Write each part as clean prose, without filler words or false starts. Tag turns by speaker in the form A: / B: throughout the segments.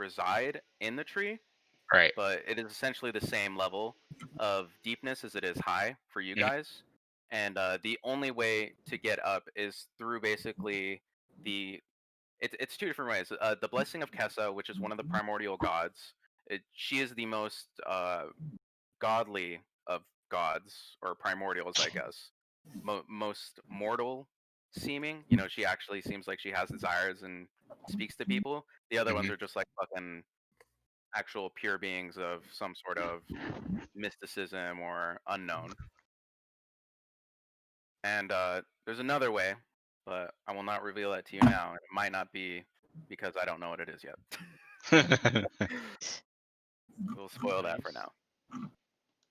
A: reside in the tree,
B: Right.
A: but it is essentially the same level of deepness as it is high for you
B: Mhm.
A: guys. And the only way to get up is through basically the it's two different ways. The blessing of Kessa, which is one of the primordial gods. She is the most godly of gods or primordials, I guess. Most mortal seeming. You know, she actually seems like she has desires and speaks to people. The other ones
B: Mhm.
A: are just like fucking actual pure beings of some sort of mysticism or unknown. And there's another way, but I will not reveal that to you now. It might not be because I don't know what it is yet. We'll spoil that for now.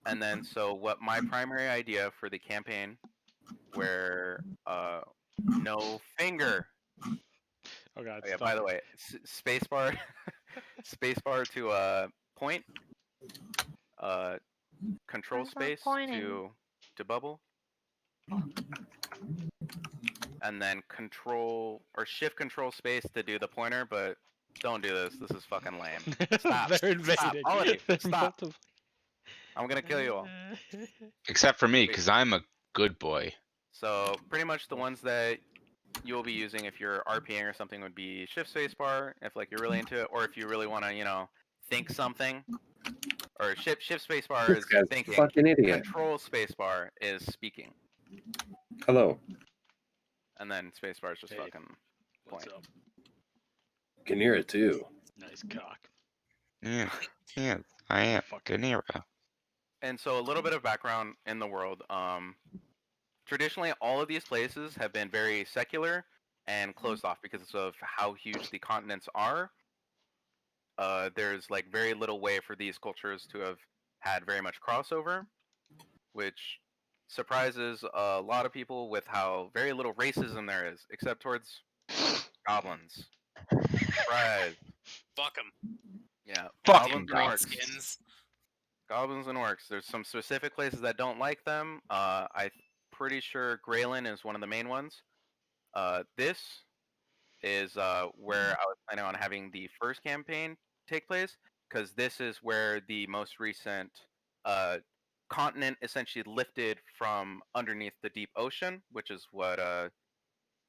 A: And then, so what my primary idea for the campaign, where no finger.
C: Oh god.
A: Oh, yeah.
C: Stop.
A: By the way, spacebar, spacebar to point, control
D: I'm not
A: space
D: pointing.
A: to bubble, and then control or shift control space to do the pointer. But don't do this. This is fucking lame. Stop.
C: They're invading.
A: Stop. All of you.
C: They're
A: Stop.
C: multiple-
A: I'm gonna kill you all.
B: Except for me,
A: Wait.
B: because I'm a good boy.
A: So pretty much the ones that you'll be using if you're RPing or something would be shift spacebar if like you're really into it, or if you really want to, you know, think something. Or shift spacebar
E: This
A: is
E: guy's a
A: thinking.
E: fucking idiot.
A: Control spacebar is speaking,
E: Hello.
A: and then spacebar is just
C: Hey,
A: fucking
C: What's
A: point.
C: up?
E: Can hear it too.
C: Nice cock.
B: Yeah, yeah, I am.
C: Fucking-
B: De Niro.
A: And so a little bit of background in the world. Traditionally, all of these places have been very secular and closed off because of how huge the continents are. There's like very little way for these cultures to have had very much crossover, which surprises a lot of people with how very little racism there is, except towards goblins. Surprise.
F: Fuck them.
A: Yeah,
B: Fucking
A: goblins and orcs.
F: Skins.
A: Goblins and orcs. There's some specific places that don't like them. I'm pretty sure Graylin is one of the main ones. This is where I was planning on having the first campaign take place, because this is where the most recent uh, continent essentially lifted from underneath the deep ocean, which is what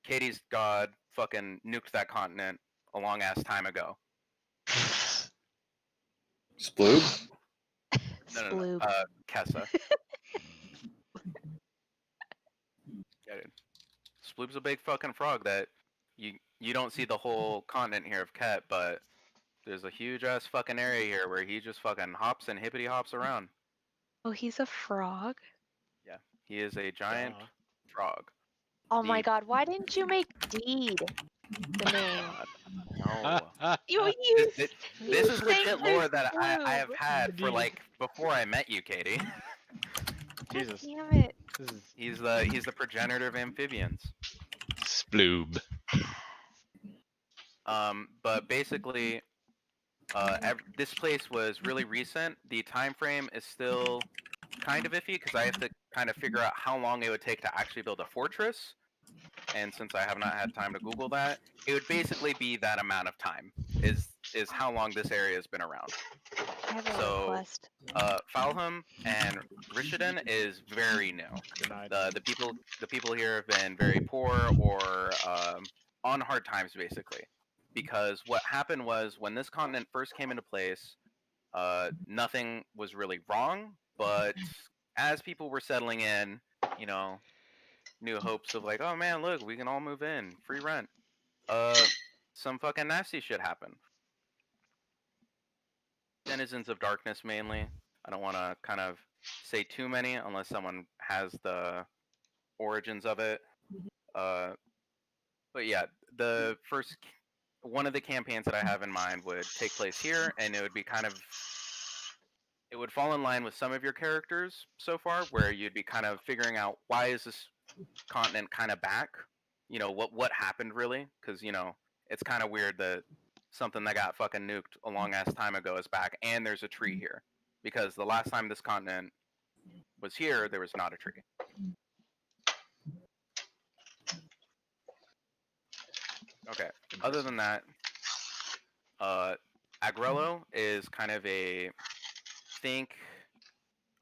A: Katie's god fucking nuked that continent a long ass time ago.
E: Sploob?
A: No.
D: Sploob.
A: Kessa. Yeah, dude. Sploob's a big fucking frog that you don't see the whole continent here of Ket, but there's a huge ass fucking area here where he just fucking hops and hippity hops around.
D: Oh, he's a frog?
A: Yeah, he is a giant
C: Duh.
A: frog.
D: Oh my
A: The-
D: god, why didn't you make Deed the name?
A: No.
D: You
A: This,
D: you
A: this is legit
D: think
A: lore
D: there's
A: that I have
D: Sploob.
A: had for like before I met you, Katie.
C: Jesus.
D: Damn it.
C: This is
A: He's the progenitor of amphibians.
B: Sploob.
A: But basically, this place was really recent. The time frame is still kind of iffy because I have to kind of figure out how long it would take to actually build a fortress. And since I have not had time to Google that, it would basically be that amount of time is how long this area has been around.
D: I have a
A: So,
D: request.
A: Falham and Rishadan is very new.
C: denied.
A: The people here have been very poor or on hard times basically, because what happened was when this continent first came into place, nothing was really wrong, but as people were settling in, you know, new hopes of like, oh man, look, we can all move in, free rent. Some fucking nasty shit happened. Denizens of Darkness mainly. I don't want to kind of say too many unless someone has the origins of it. But yeah, the first one of the campaigns that I have in mind would take place here, and it would be kind of it would fall in line with some of your characters so far, where you'd be kind of figuring out why is this continent kind of back? You know, what happened really? Because you know it's kind of weird that something that got fucking nuked a long ass time ago is back, and there's a tree here. Because the last time this continent was here, there was not a tree. Okay. Other than that, Agrello is kind of a think.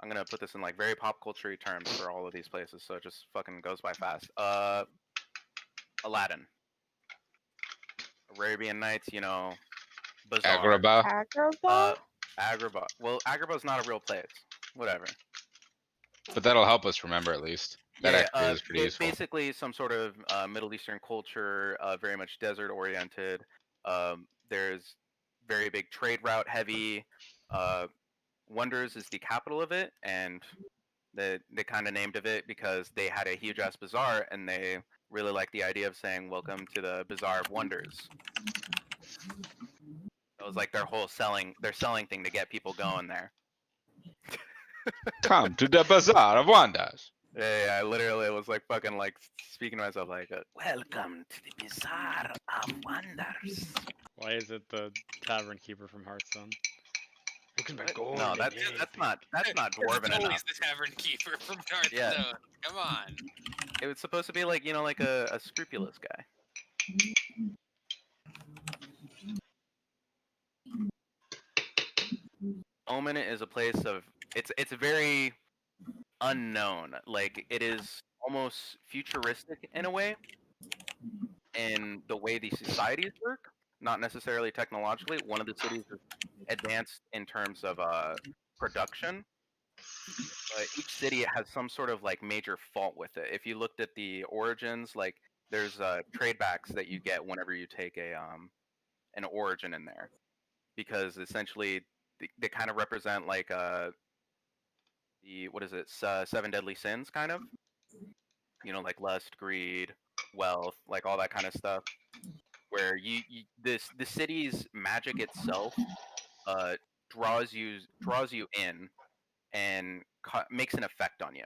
A: I'm gonna put this in like very pop culture terms for all of these places, so it just fucking goes by fast. Aladdin, Arabian Nights, Bazaar,
B: Agrabah.
D: Agrabah?
A: Agrabah. Well, Agrabah's not a real place. Whatever.
B: But that'll help us remember at least. That
A: Yeah,
B: actually is pretty useful.
A: basically some sort of Middle Eastern culture, very much desert oriented. There's very big trade route heavy. Uh, Wonders is the capital of it, and they kind of named of it because they had a huge ass bazaar, and they really like the idea of saying "Welcome to the Bazaar of Wonders." That was like their selling thing to get people going there.
B: Come to the Bazaar of Wonders.
A: Yeah, I literally was like fucking like speaking to myself like, "Welcome to the Bazaar of Wonders."
C: Why is it the tavern keeper from Hearthstone? Look at my
A: What?
C: gold.
A: No, that's not dwarven
F: It's always
A: enough.
F: the tavern keeper from Hearthstone.
A: Yeah.
F: Come on.
A: It was supposed to be like like a scrupulous guy. Omen is a place of it's very unknown. Like it is almost futuristic in a way in the way these societies work, not necessarily technologically. One of the cities is advanced in terms of production, but each city has some sort of like major fault with it. If you looked at the origins, like there's trade backs that you get whenever you take an origin in there, because essentially they kind of represent like the what is it, seven deadly sins kind of, like lust, greed, wealth, like all that kind of stuff. Where the city's magic itself uh draws you in and makes an effect on you.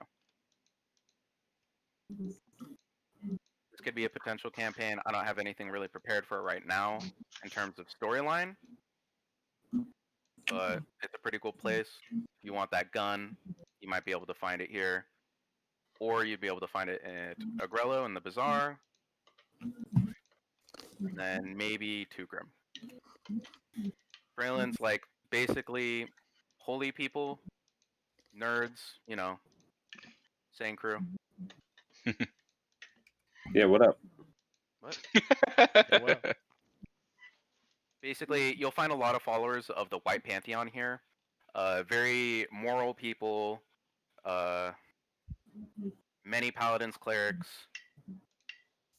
A: This could be a potential campaign. I don't have anything really prepared for it right now in terms of storyline, but it's a pretty cool place. If you want that gun, you might be able to find it here, or you'd be able to find it at Agrello in the Bazaar, and then maybe Tugrim. Braylon's like basically holy people, nerds, same crew.
E: Yeah, what up?
C: Yeah, what up?
A: Basically, you'll find a lot of followers of the White Pantheon here. Very moral people. Uh, Many paladins, clerics,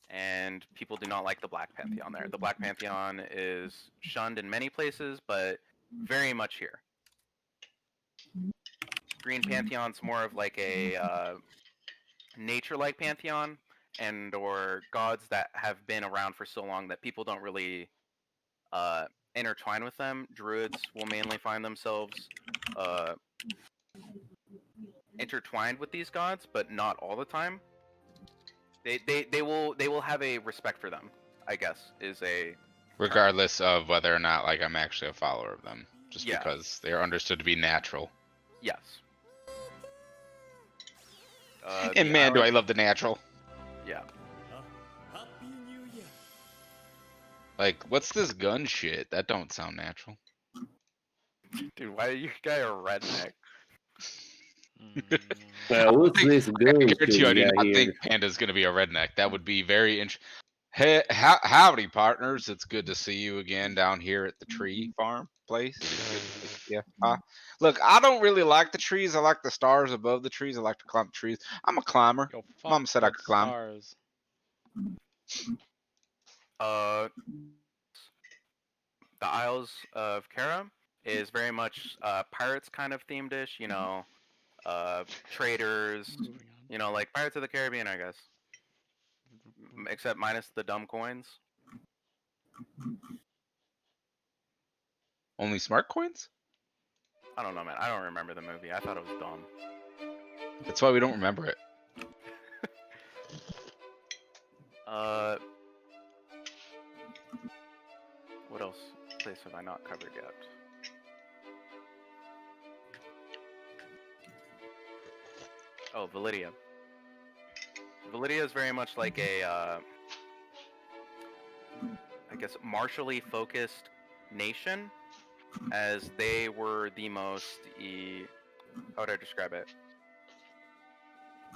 A: and people do not like the Black Pantheon there. The Black Pantheon is shunned in many places, but very much here. Green Pantheon's more of like a nature-like pantheon, and or gods that have been around for so long that people don't really intertwine with them. Druids will mainly find themselves uh, intertwined with these gods, but not all the time. They will have a respect for them, I guess, is a
B: Regardless of whether or not like I'm actually a follower of them, just
A: Yeah.
B: because they're understood to be natural.
A: yes.
B: And
A: The
B: man, do I
A: island-
B: love the natural.
A: Yeah.
B: Like, what's this gun shit? That don't sound natural.
A: Dude, why are you guy a redneck?
E: Well, what's this
B: I
E: gun
B: guarantee you, I
E: shit
B: do
E: you got
B: not
E: here?
B: think Panda's gonna be a redneck. That would be very interesting. Hey, howdy, partners. It's good to see you again down here at the tree farm place. Yeah. Look, I don't really like the trees. I like the stars above the trees. I like to climb the trees. I'm a climber.
C: Yo,
B: Mom
C: fuck
B: said I
C: with
B: could climb.
C: stars.
A: The Isles of Kara is very much pirates kind of themed-ish, traders,
C: Moving on.
A: like Pirates of the Caribbean, I guess. Except minus the dumb coins.
B: Only smart coins?
A: I don't know, man. I don't remember the movie. I thought it was dumb.
B: That's why we don't remember it.
A: What else place have I not covered yet? Oh, Validia. Validia is very much like a, I guess, martially focused nation as they were the most how would I describe it?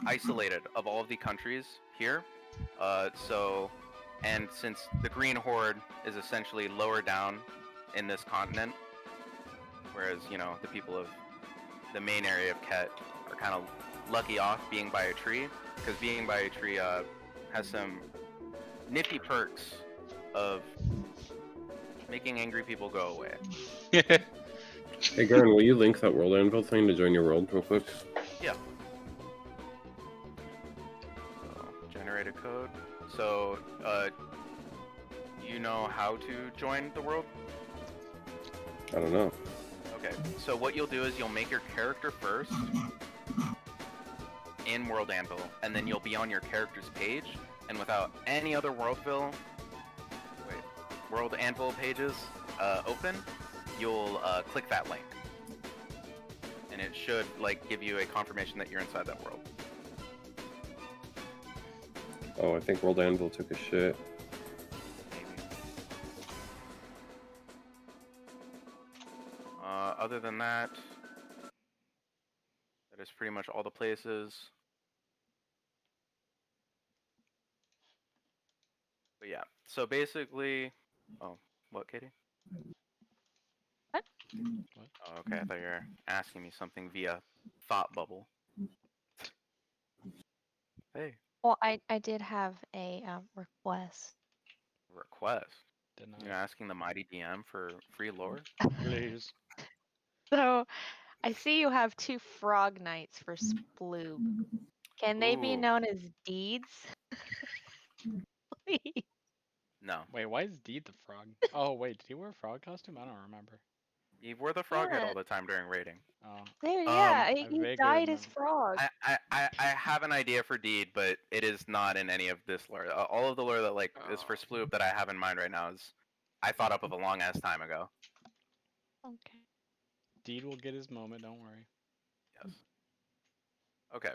A: Isolated of all of the countries here. And since the Green Horde is essentially lower down in this continent, whereas the people of the main area of Ket are kind of lucky off being by a tree, because being by a tree has some nifty perks of making angry people go away.
E: Hey, Garen, will you link that World Anvil thing to join your world real quick?
A: Yeah. So, generate a code. So, you know how to join the world?
E: I don't know.
A: Okay, so what you'll do is you'll make your character first in World Anvil, and then you'll be on your character's page, and without any other World Anvil pages open, you'll click that link. And it should give you a confirmation that you're inside that world.
E: Oh, I think World Anvil took a shit.
A: Maybe. Other than that, that is pretty much all the places. But yeah, so basically, oh, what, Katie?
D: What?
A: Oh, okay, I thought you were asking me something via thought bubble. Hey,
D: Well, I did have a request.
A: request.
C: Denied.
A: You're asking the mighty DM for free lore?
C: Please.
D: So I see you have 2 frog knights for Sploob. Can they be
A: Ooh,
D: known as deeds? Please.
A: no.
C: Wait, why is Deed the frog? Oh, wait, did he wear a frog costume? I don't remember.
A: You wore the frog head
D: Yeah.
A: all the time during raiding.
C: Oh,
D: There,
A: Um,
D: yeah,
C: I
D: he
C: vaguely
D: dyed his
C: remember.
D: frog.
A: I have an idea for Deed, but it is not in any of this lore. All of the lore that is for Sploop that I have in mind right now is I thought up of a long ass time ago.
D: Okay.
C: Deed will get his moment, don't worry.
A: Yes. Okay.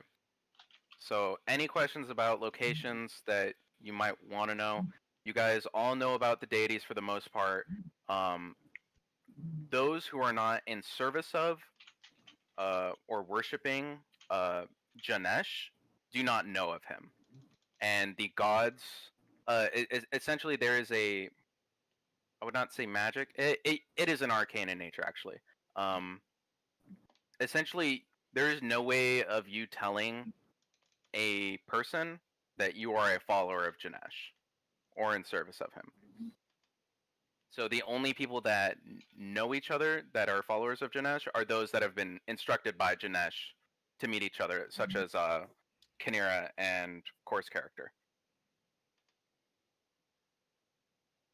A: So, any questions about locations that you might want to know? You guys all know about the deities for the most part. Um, those who are not in service of or worshiping Janesh do not know of him. And the gods, essentially, there is I would not say magic. It is an arcane in nature, actually. Um, essentially, there is no way of you telling a person that you are a follower of Janesh or in service of him. So the only people that know each other that are followers of Janesh are those that have been instructed by Janesh to meet each other, such as Kinira and Course Character.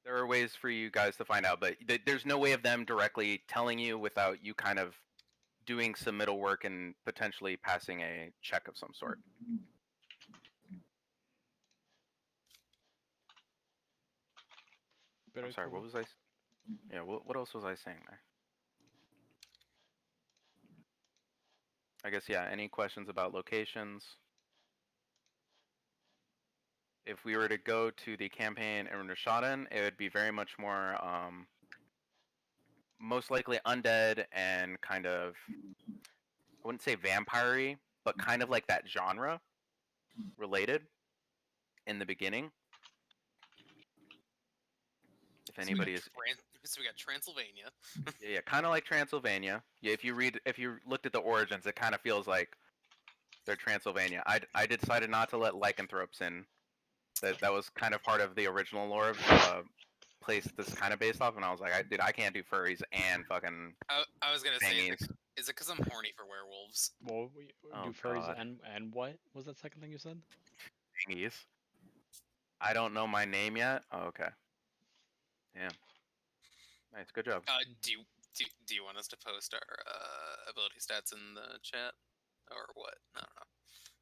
A: There are ways for you guys to find out, but there's no way of them directly telling you without you kind of doing some middle work and potentially passing a check of some sort.
C: Very
A: I'm sorry,
C: cool.
A: what was I? Yeah, what else was I saying there? I guess, yeah, any questions about locations? If we were to go to the campaign in Rishadan, it would be very much more, most likely undead and kind of, I wouldn't say vampire-y, but kind of like that genre related in the beginning. If anybody is,
F: So we got Transylvania.
A: yeah, kind of like Transylvania. Yeah, if you looked at the origins, it kind of feels like they're Transylvania. I decided not to let lycanthropes in. That was kind of part of the original lore of place this kind of based off, and I was like, I can't do furries and fucking
F: I was gonna say,
A: bangies.
F: is it because I'm horny for werewolves?
C: Well, we
A: Oh
C: do furries
A: god,
C: and what was that second thing you said?
A: bangies. I don't know my name yet. Oh, okay. Damn. Nice, good job.
F: Do you want us to post our ability stats in the chat, or what? I don't know.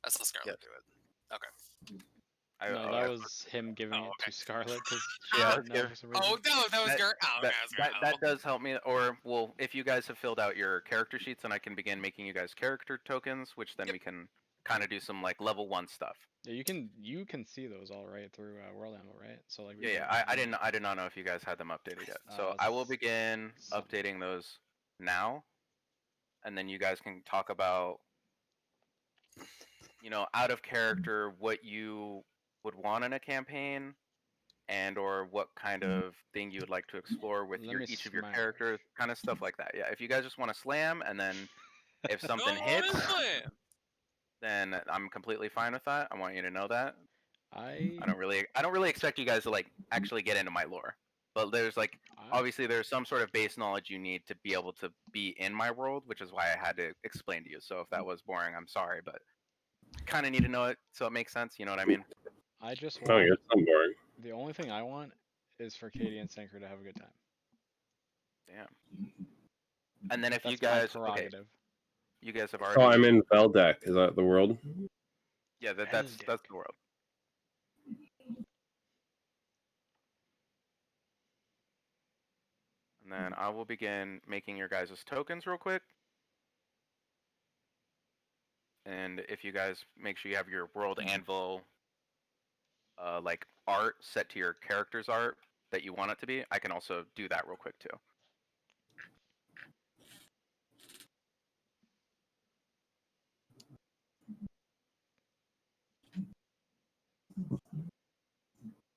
F: Let's let Scarlet
A: Yes.
F: do it. Okay.
C: No, that was him giving
F: Oh,
C: it
F: okay.
C: to Scarlet because
A: Yeah,
C: she's
A: yeah.
C: for some reason.
F: Oh no, that was
A: That,
F: Gert. Oh,
A: that,
F: okay, I was
A: that
F: gonna.
A: does help me. Or well, if you guys have filled out your character sheets, then I can begin making you guys character tokens, which then
F: Yep.
A: we can kind of do some like level 1 stuff.
C: Yeah, you can see those all right through World Ammo, right? So like.
A: Yeah, yeah. I did not know if you guys had them updated yet. So I will begin
C: Some.
A: updating those now, and then you guys can talk about, out of character, what you would want in a campaign, and or what kind of thing you would like to explore with
C: Let me
A: each of your
C: smash.
A: characters, kind of stuff like that. Yeah, if you guys just want to slam, and then if something
F: Don't
A: hits,
F: wanna slam.
A: then I'm completely fine with that. I want you to know that.
C: I
A: I don't really expect you guys to like actually get into my lore, but there's like obviously there's some sort of base knowledge you need to be able to be in my world, which is why I had to explain to you. So if that was boring, I'm sorry, but kind of need to know it so it makes sense. You know what I mean?
C: I just
E: Oh,
C: want.
E: yeah, it's not boring.
C: The only thing I want is for Katie and Sanker to have a good time.
A: Damn. And then if you
C: That's my
A: guys, okay,
C: prerogative.
A: you guys have
E: So
A: already,
E: I'm in Veldek. Is that the world?
A: yeah, that's the world. And then I will begin making your guys' tokens real quick. And if you guys make sure you have your world anvil like art set to your character's art that you want it to be, I can also do that real quick too.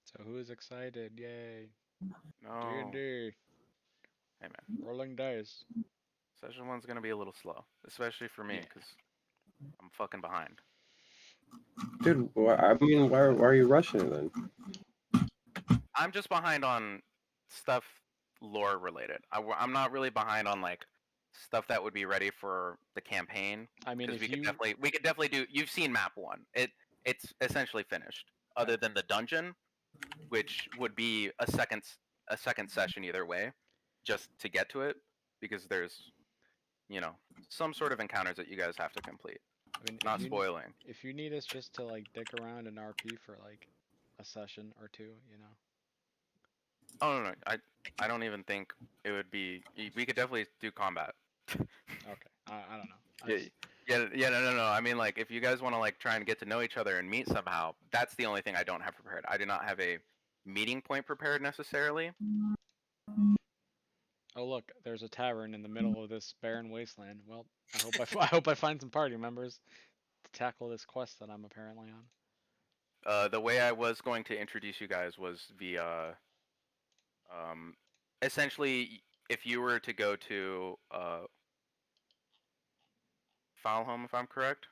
C: So who is excited? Yay!
A: No.
C: D&D.
A: Hey man,
C: Rolling dice.
A: session 1's gonna be a little slow, especially for me
C: Yeah.
A: because I'm fucking behind.
E: Dude, I mean, why are you rushing it then?
A: I'm just behind on stuff lore related. I'm not really behind on like stuff that would be ready for the campaign.
C: I mean,
A: Because
C: if
A: we could definitely do. You've seen map 1. It's essentially finished, other than the dungeon, which would be a second session either way, just to get to it, because there's some sort of encounters that you guys have to complete.
C: I mean,
A: Not spoiling.
C: if you need us just to like dick around in RP for like a session or two, you know.
A: Oh no, I don't even think it would be. We could definitely do combat.
C: Okay. I don't know.
A: No. I mean, like, if you guys want to like try and get to know each other and meet somehow, that's the only thing I don't have prepared. I do not have a meeting point prepared necessarily.
C: Oh look, there's a tavern in the middle of this barren wasteland. Well, I hope I hope I find some party members to tackle this quest that I'm apparently on.
A: The way I was going to introduce you guys was via, essentially, if you were to go to File Home, if I'm correct.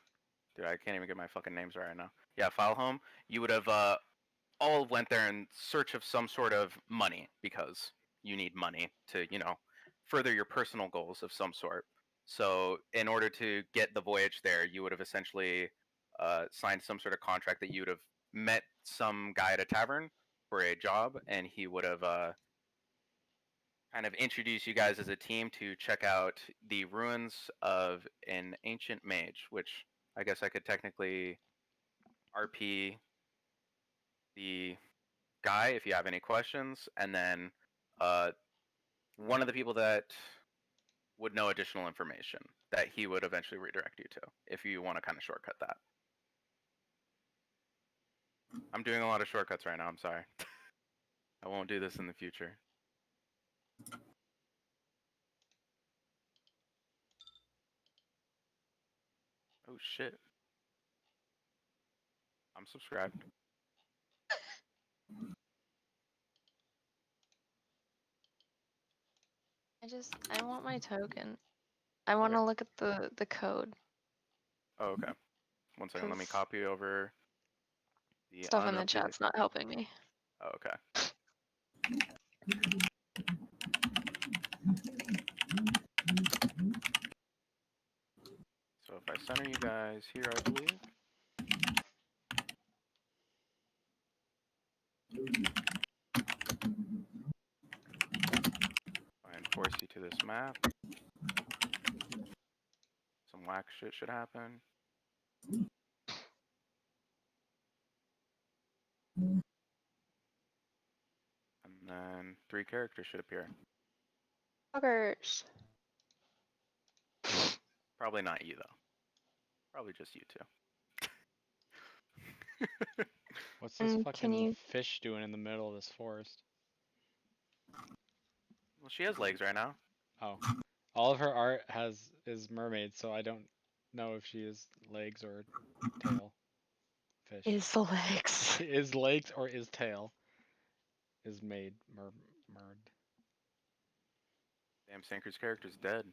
A: Dude, I can't even get my fucking names right now. Yeah, File Home. You would have all went there in search of some sort of money because you need money to, further your personal goals of some sort. So, in order to get the voyage there, you would have essentially signed some sort of contract that you would have met some guy at a tavern for a job, and he would have kind of introduced you guys as a team to check out the ruins of an ancient mage, which I guess I could technically RP the guy if you have any questions, and then uh, one of the people that would know additional information that he would eventually redirect you to if you want to kind of shortcut that. I'm doing a lot of shortcuts right now. I'm sorry. I won't do this in the future. Oh shit. I'm subscribed.
D: I want my token. I want to
A: Okay.
D: look at the code.
A: Oh, okay. One second. Let me
D: 'Cause
A: copy over the
D: stuff in the
A: unupdated.
D: chat's not helping me.
A: Oh, okay. So if I center you guys here, I believe. And force you to this map. Some whack shit should happen. And then 3 characters should appear.
D: Fuckers.
A: Probably not you though. Probably just you two.
C: What's this
D: And can
C: fucking
D: you?
C: fish doing in the middle of this forest?
A: Well, she has legs right now.
C: Oh, all of her art is mermaid, so I don't know if she is legs or tail fish.
D: Is the legs?
C: Is legs or is tail? Is made mermed.
A: Damn, Sanker's character's dead.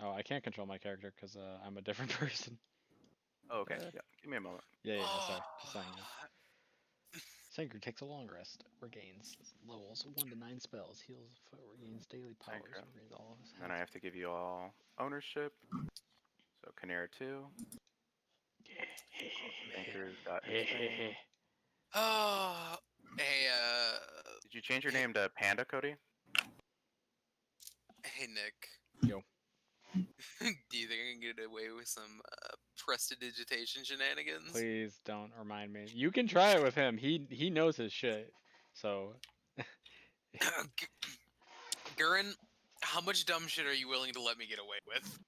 C: Oh, I can't control my character because I'm a different person.
A: Oh, okay. Yeah. Give me a moment.
C: Yeah, sorry. Just saying. Sanker takes a long rest, regains levels 1 to 9 spells, heals, regains daily powers,
A: Sanker.
C: regains all of his
A: And then I have to give you all ownership. So Canera 2. Sanker's got his thing.
F: Oh, hey,
A: Did you change your
F: hey,
A: name to Panda, Cody?
F: hey, Nick.
C: Yo.
F: Do you think I can get away with some prestidigitation shenanigans?
C: Please don't remind me. You can try it with him. He knows his shit. So
F: Gurren, how much dumb shit are you willing to let me get away with?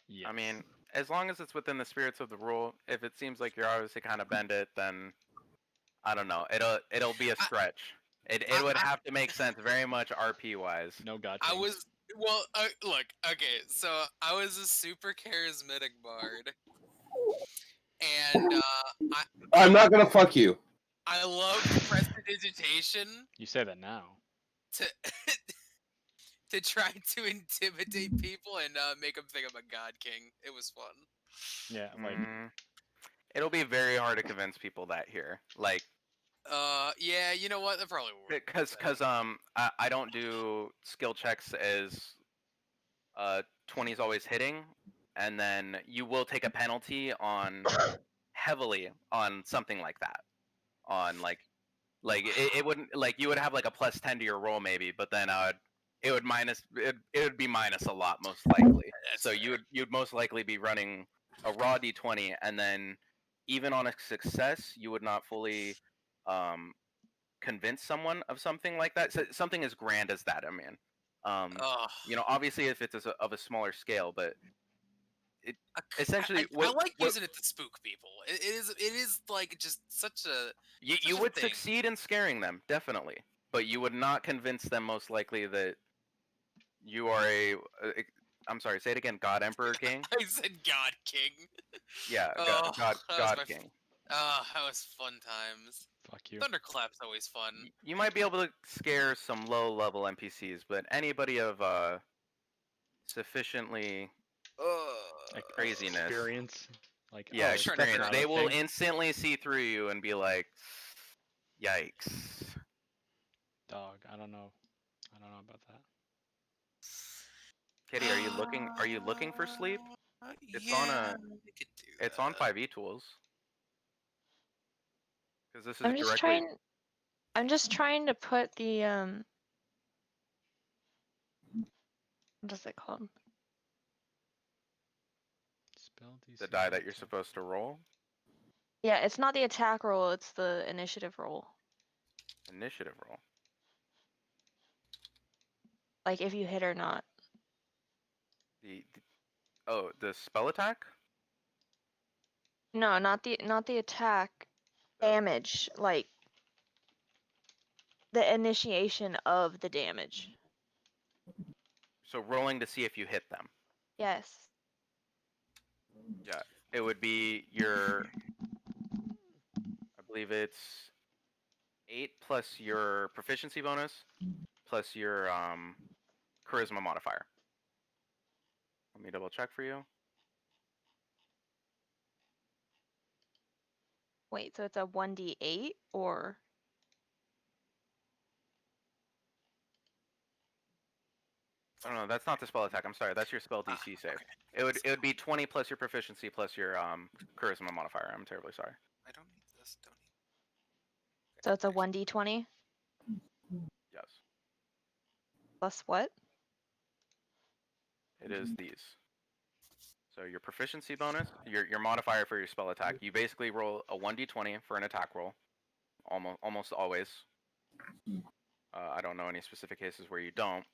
C: yes.
A: I mean, as long as it's within the spirits of the rule. If it seems like you're obviously kind of bend it, then I don't know. It'll be a
F: I,
A: stretch. It
F: I,
A: would
F: I,
A: have to make sense very much RP wise.
C: No God
F: I
C: King.
F: was well. Look, okay, so I was a super charismatic bard, and
E: I'm not gonna fuck you.
F: I loved prestidigitation
C: You say that now.
F: to to try to intimidate people and make them think I'm a god king. It was fun.
C: Yeah, like
A: It'll be very hard to convince people that here, like,
F: Yeah, you know what? That probably would.
A: because I don't do skill checks as 20's always hitting, and then you will take a penalty on heavily on something like that. On like it wouldn't like you would have like a plus 10 to your roll maybe, but then it would it would be minus a lot most likely.
F: That's
A: So
F: fair.
A: you'd most likely be running a raw d20, and then even on a success you would not fully um, convince someone of something like that. So something as grand as that. I mean,
F: Ugh.
A: obviously if it's of a smaller scale, but it essentially
F: I like
A: what
F: using it to spook people. It is like just such a
A: you
F: such a
A: would
F: thing.
A: succeed in scaring them definitely, but you would not convince them most likely that you are I'm sorry, say it again. God Emperor King.
F: I said God King.
A: Yeah,
F: Oh, that was
A: God
F: my.
A: King.
F: That was fun times.
C: fuck you.
F: Thunderclap's always fun.
A: You might be able to scare some low level NPCs, but anybody of sufficiently
F: Ugh.
A: craziness,
C: Experience. Like
A: yeah,
C: oh,
F: Just trying to
C: that's
F: hit
A: experience,
C: not
F: on
A: they
C: a
F: it.
A: will
C: thing.
A: instantly see through you and be like, "Yikes!"
C: Dog, I don't know. I don't know about that.
A: Kitty, are you looking? Are you looking for sleep? It's on
F: Yeah,
A: a.
F: I could do
A: It's on
F: that.
A: 5e tools. Because this is
D: I'm just
A: directly.
D: trying. I'm just trying to put the What is it called?
C: Spell DC.
A: The die that you're supposed to roll.
D: Yeah, it's not the attack roll. It's the initiative roll.
A: Initiative roll.
D: Like if you hit or not.
A: Oh, the spell attack.
D: No, not the attack. Damage, like the initiation of the damage.
A: So rolling to see if you hit them.
D: Yes.
A: Yeah, it would be your. I believe it's 8 plus your proficiency bonus plus your charisma modifier. Let me double check for you.
D: Wait, so it's a 1d8 or
A: Oh no, that's not the spell attack. I'm sorry, that's your spell DC save.
F: Okay.
A: It would be 20 plus your proficiency plus your charisma modifier. I'm terribly sorry.
F: I don't need this. Don't need.
D: so it's a 1d20
A: Yes,
D: plus what?
A: it is these. So your proficiency bonus, your modifier for your spell attack, you basically roll a 1d20 for an attack roll, almost always. I don't know any specific cases where you don't.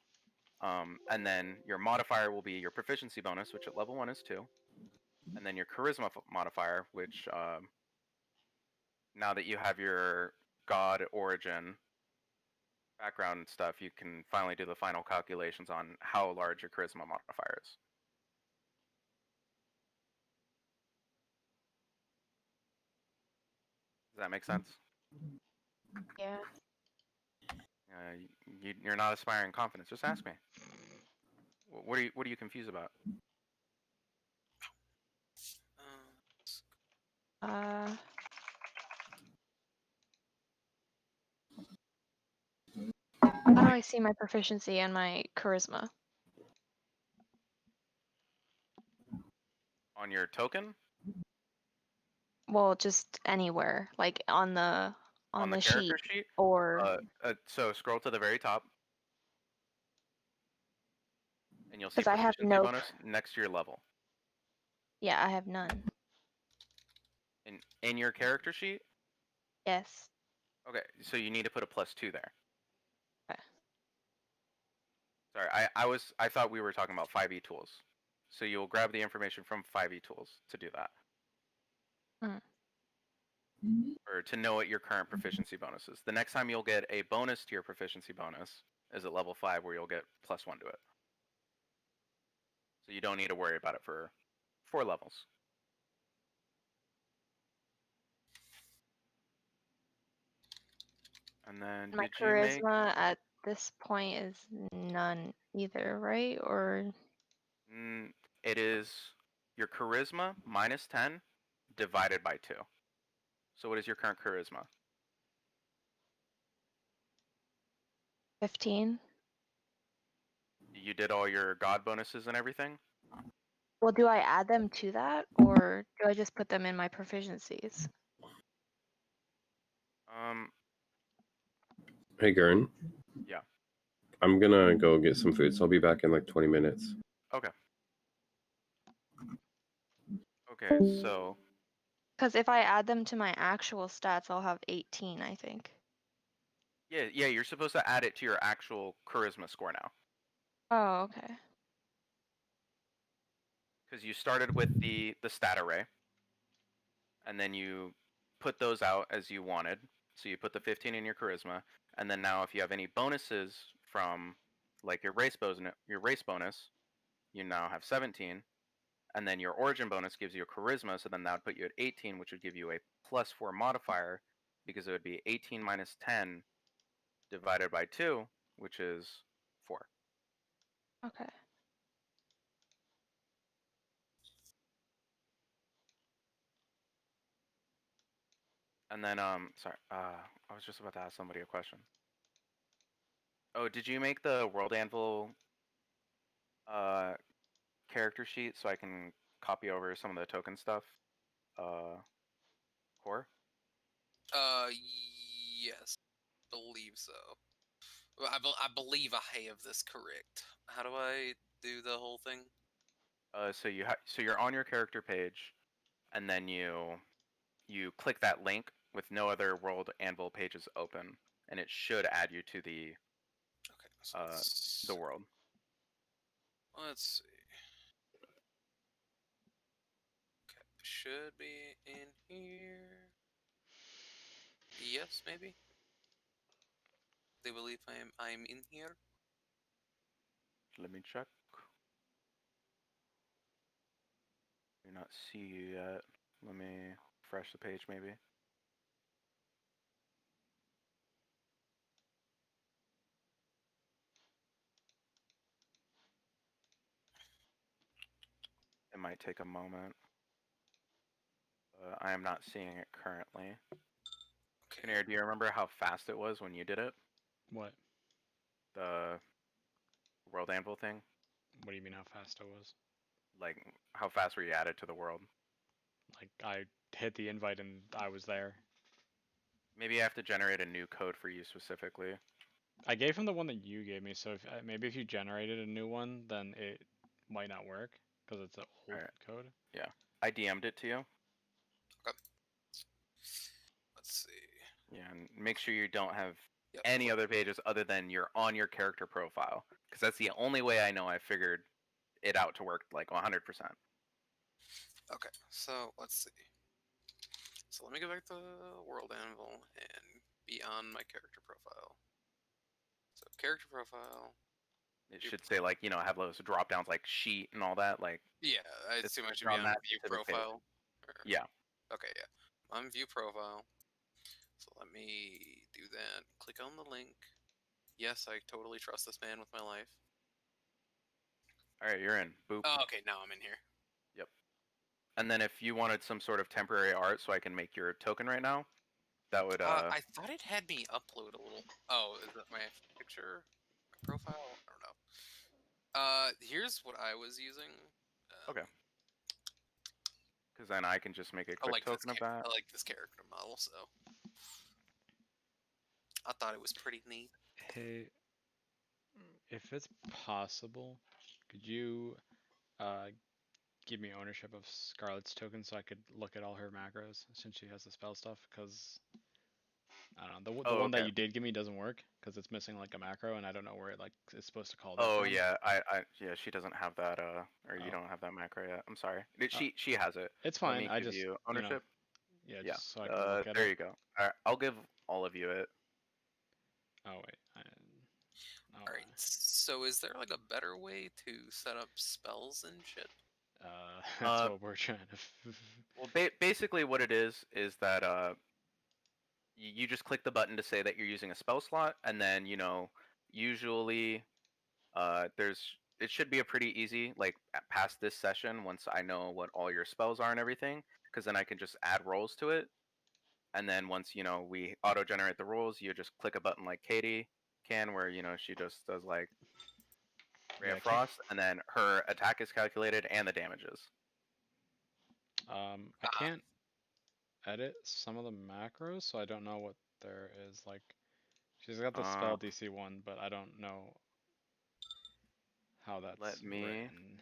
A: And then your modifier will be your proficiency bonus, which at level 1 is 2, and then your charisma modifier, which now that you have your god origin background and stuff, you can finally do the final calculations on how large your charisma modifier is. Does that make sense?
D: Yeah.
A: You're not aspiring confidence. Just ask me. What are you confused about?
D: Uh, how do I see my proficiency and my charisma?
A: On your token?
D: Well, just anywhere, like on the
A: character
D: sheet,
A: sheet?
D: or
A: So scroll to the very top, and you'll see
D: because I have
A: proficiency
D: no.
A: bonus next to your level.
D: Yeah, I have none.
A: In your character sheet?
D: Yes.
A: Okay, so you need to put a +2 there.
D: Okay.
A: Sorry, I thought we were talking about 5e tools. So you'll grab the information from 5e tools to do that. Or to know what your current proficiency bonus is. The next time you'll get a bonus to your proficiency bonus is at level 5, where you'll get +1 to it. So you don't need to worry about it for 4 levels. And then
D: My
A: did you make?
D: charisma at this point is none either, right? Or
A: It is your charisma minus 10 divided by 2. So what is your current charisma?
D: 15?
A: You did all your god bonuses and everything?
D: Well, do I add them to that, or do I just put them in my proficiencies?
E: Hey, Gurn.
A: Yeah.
E: I'm gonna go get some food, so I'll be back in like 20 minutes.
A: Okay. Okay, so
D: Because if I add them to my actual stats, I'll have 18, I think.
A: yeah, you're supposed to add it to your actual charisma score now.
D: Oh, okay.
A: Because you started with the stat array, and then you put those out as you wanted. So you put the 15 in your charisma, and then now if you have any bonuses from like your race bonus, you now have 17, and then your origin bonus gives you a charisma, so then that would put you at 18, which would give you a +4 modifier, because it would be 18 minus 10 divided by 2, which is 4.
D: Okay.
A: And then sorry, I was just about to ask somebody a question. Oh, did you make the World Anvil character sheet so I can copy over some of the token stuff? Core?
F: Yes, believe so. I believe I have this correct. How do I do the whole thing?
A: So you're on your character page, and then you click that link with no other World Anvil pages open, and it should add you to
F: Okay, so
A: the world.
F: let's see. Okay, should be in here. Yes, maybe. They believe I'm in here.
A: Let me check. Do not see you yet. Let me refresh the page, maybe. It might take a moment. I am not seeing it currently.
F: Okay.
A: Kinnear, do you remember how fast it was when you did it?
C: What?
A: The World Anvil thing?
C: What do you mean how fast I was?
A: Like, how fast were you added to the world?
C: Like, I hit the invite and I was there.
A: Maybe I have to generate a new code for you specifically.
C: I gave him the one that you gave me, so if, maybe if you generated a new one, then it might not work, because it's an old
A: Alright.
C: code.
A: Yeah. I DM'd it to you.
F: Okay. Let's see.
A: Yeah, and make sure you don't have
F: Yep.
A: any other pages other than you're on your character profile. Because that's the only way I know I figured it out to work like 100%.
F: Okay, so let's see. So let me go back to World Anvil and be on my character profile. So character profile.
A: It should say like have those drop downs like sheet and all that. Like
F: Yeah, I
A: it's
F: assume I should
A: you're
F: be
A: on
F: on
A: that
F: view
A: specific page.
F: profile.
A: Yeah.
F: Okay, yeah. I'm view profile. So let me do that. Click on the link. Yes, I totally trust this man with my life.
A: All right, you're in. Boop.
F: Oh, okay, now I'm in here.
A: Yep. And then if you wanted some sort of temporary art, so I can make your token right now, that would
F: I thought it had me upload a little. Oh, is that my picture? My profile? I don't know. Here's what I was using.
A: okay. Because then I can just make a
F: I
A: quick
F: like this.
A: token of that.
F: I like this character model, so I thought it was pretty neat.
C: Hey, if it's possible, could you give me ownership of Scarlet's token so I could look at all her macros since she has the spell stuff? Because I don't know, the
A: Oh,
C: one that
A: okay.
C: you did give me doesn't work because it's missing like a macro and I don't know where it like is supposed to call that
A: Oh
C: from.
A: yeah, yeah, she doesn't have that or you
C: Oh.
A: don't have that macro yet. I'm sorry.
C: Oh.
A: She has it.
C: It's
A: Let
C: fine.
A: me
C: I
A: give
C: just
A: you
C: you know,
A: ownership.
C: yeah,
A: Yeah.
C: just so I can look at
A: There
C: it.
A: you go. All right, I'll give all of you it.
C: Oh wait. Oh,
F: All right. So is there like a better way to set up spells and shit?
C: that's
A: Uh,
C: what we're trying to.
A: well, basically what it is that you just click the button to say that you're using a spell slot, and then usually there's it should be a pretty easy like past this session once I know what all your spells are and everything, because then I can just add rolls to it. And then once we auto generate the rules, you just click a button like Katie can, where she just does like Ray
C: Yeah,
A: of Frost, and then her attack is calculated and the damages.
C: I can't edit some of the macros, so I don't know what there is. Like, she's got the
A: Uh,
C: spell DC 1, but I don't know how that's
A: let me
C: written.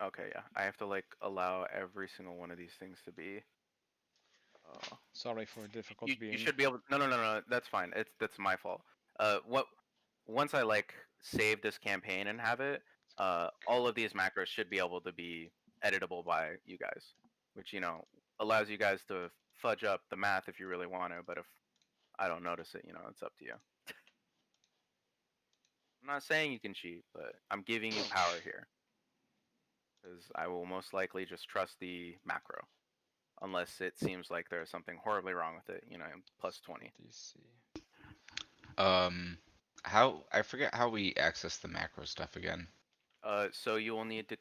A: Okay, yeah, I have to like allow every single one of these things to be.
C: Sorry for
A: You
C: difficult being.
A: should be able. No. That's fine. That's my fault. What once I like save this campaign and have it, all of these macros should be able to be editable by you guys, which allows you guys to fudge up the math if you really want to. But if I don't notice it, it's up to you. I'm not saying you can cheat, but I'm giving you power here because I will most likely just trust the macro, unless it seems like there's something horribly wrong with it. Plus 20.
C: DC.
B: How I forget how we access the macro stuff again.
A: So you will need to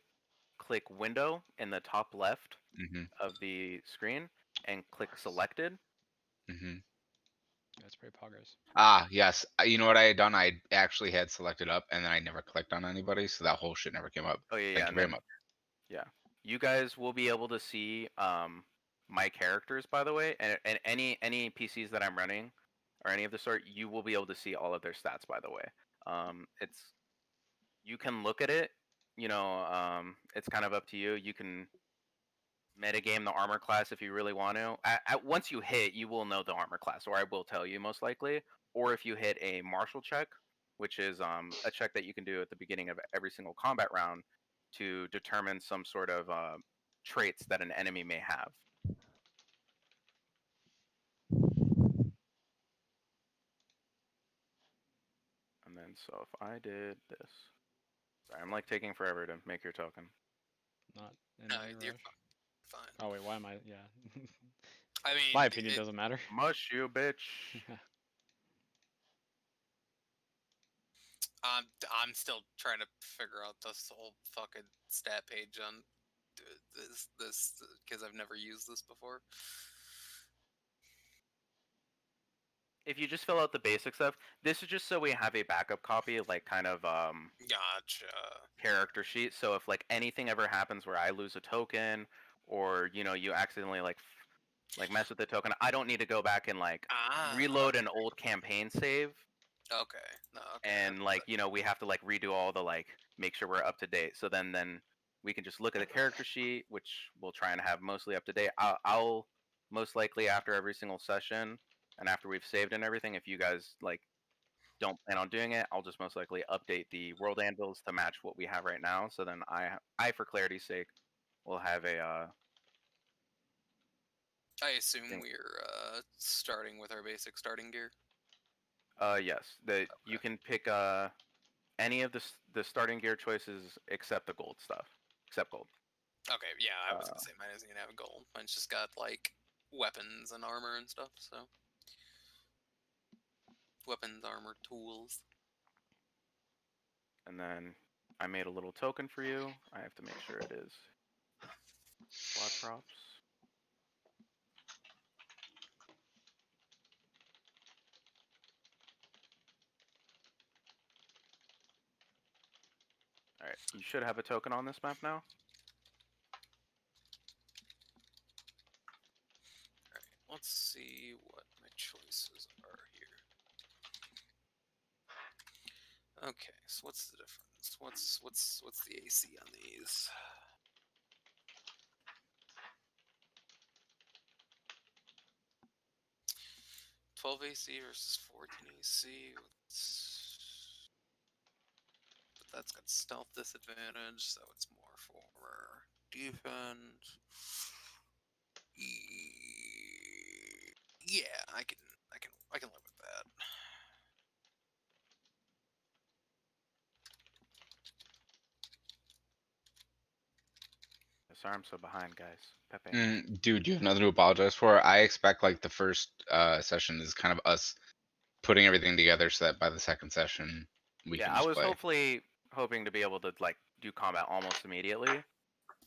A: click Window in the top left
B: Mm-hmm.
A: of the screen and click Selected.
B: Mm-hmm.
C: That's pretty progress.
B: Ah, yes. You know what I had done? I actually had selected up, and then I never clicked on anybody, so that whole shit never came up.
A: Oh yeah,
B: Thank you
A: and
B: very
A: then
B: much.
A: yeah, you guys will be able to see my characters, by the way, and any PCs that I'm running or any of the sort, you will be able to see all of their stats, by the way. It's you can look at it. It's kind of up to you. You can metagame the armor class if you really want to. Once you hit, you will know the armor class, or I will tell you most likely. Or if you hit a martial check, which is a check that you can do at the beginning of every single combat round to determine some sort of traits that an enemy may have. And then so if I did this, sorry, I'm like taking forever to make your token.
C: Not in
F: No,
C: any
F: you're
C: rush.
F: fine.
C: Oh wait, why am I? Yeah.
F: I mean,
C: My opinion doesn't matter.
A: Mush you, bitch.
F: I'm still trying to figure out this whole fucking stat page on this because I've never used this before.
A: If you just fill out the basic stuff, this is just so we have a backup copy, like kind of
F: Gotcha.
A: character sheet. So if like anything ever happens where I lose a token, or you accidentally like mess with the token, I don't need to go back and like reload an old campaign save,
F: Okay. No. Okay.
A: and like we have to like redo all the like make sure we're up to date. So then we can just look at the character sheet, which we'll try and have mostly up to date. I'll most likely after every single session and after we've saved and everything, if you guys like don't plan on doing it, I'll just most likely update the world anvils to match what we have right now. So then I for clarity's sake, will have a
F: I assume
A: think-
F: we're starting with our basic starting gear.
A: Yes. You can pick any of the starting gear choices except the gold stuff. Except gold.
F: Okay, yeah, I was
A: Uh,
F: gonna say mine isn't gonna have gold. Mine's just got like weapons and armor and stuff. So weapons, armor, tools.
A: And then I made a little token for you. I have to make sure it is squad props. Alright, you should have a token on this map now.
F: Let's see what my choices are here. Okay, so what's the difference? What's the AC on these? $12 AC versus 14 AC. But that's got stealth disadvantage, so it's more for defense. Yeah, I can live with that.
A: Sorry, I'm so behind, guys. Pepe.
B: Dude, you have nothing to apologize for. I expect like the first session is kind of us putting everything together so that by the second session we
A: Yeah,
B: can
A: I
B: just
A: was
B: play.
A: hoping to be able to like do combat almost immediately.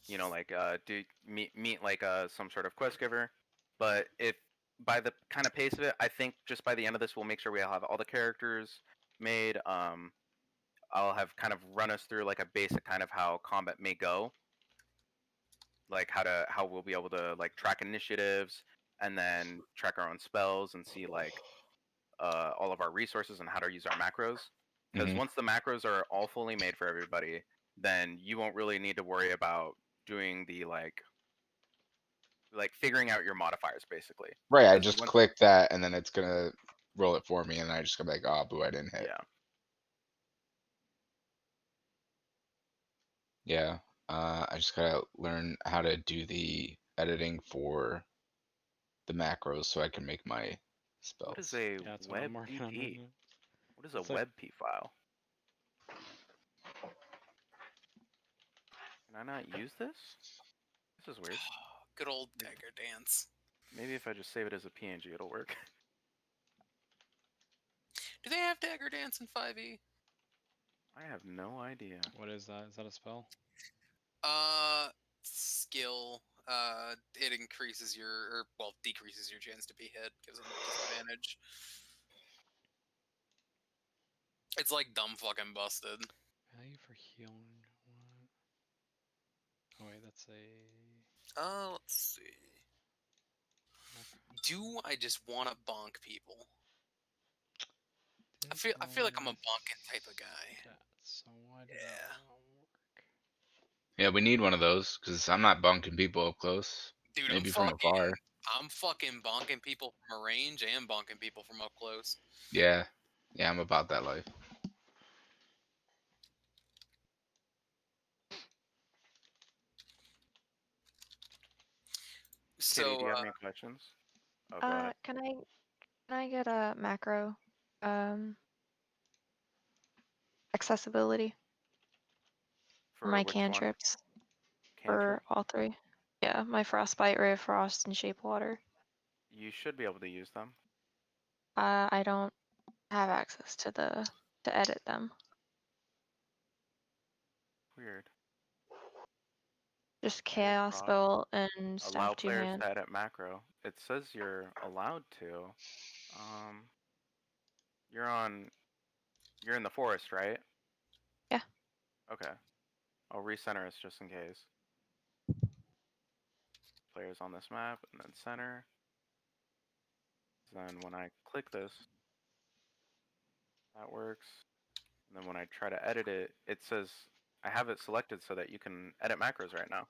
A: You know, like do meet like some sort of quest giver. But if by the kind of pace of it, I think just by the end of this, we'll make sure we have all the characters made. I'll have kind of run us through like a basic kind of how combat may go, like how we'll be able to like track initiatives and then track our own spells and see like all of our resources and how to use our macros. Because
B: Mhm.
A: once the macros are all fully made for everybody, then you won't really need to worry about doing the like figuring out your modifiers basically.
B: Right, I
A: 'Cause
B: just
A: once,
B: click that and then it's gonna roll it for me, and I just go like, oh, boo, I didn't hit.
A: yeah,
B: Yeah, I just gotta learn how to do the editing for the macros so I can make my
A: what is
B: spells.
A: a
C: Yeah, that's what
A: web
C: I'm working on right
A: pp?
C: now.
A: What is a
C: It's like
A: web p file? Can I not use this? This is weird.
F: Good old dagger dance.
A: Maybe if I just save it as a png it'll work.
F: Do they have dagger dance in 5e?
A: I have no idea.
C: what is that? Is that a spell?
F: Skill. It increases your, or well, decreases your chance to be hit, gives them disadvantage. It's like dumb fucking busted.
C: Value for healing. What? Oh wait, that's a.
F: Let's see. Do I just want to bonk people? I feel like I'm a bonking type of guy.
C: So why did
F: Yeah.
C: that not work?
B: Yeah, we need one of those because I'm not bunking people up close.
F: Dude,
B: Maybe from afar.
F: I'm fucking bonking people from a range and bonking people from up close.
B: Yeah, yeah, I'm about that life.
F: So,
A: Kitty, do you have any questions? Oh, go ahead.
D: Can I get a macro accessibility for
A: For
D: my
A: which one?
D: cantrips
A: Cantrip?
D: for all three? Yeah, my frostbite, ray of frost, and shape water.
A: You should be able to use them.
D: I don't have access to to edit them.
A: Weird.
D: Just
A: Ray of
D: chaos
A: Frost.
D: spell and
A: Allow
D: staff two
A: players
D: hand.
A: to edit macro. It says you're allowed to. You're on. You're in the forest, right?
D: Yeah.
A: Okay. I'll recenter us just in case. Players on this map, and then center. Then when I click this, that works. And then when I try to edit it, it says I have it selected so that you can edit macros right now.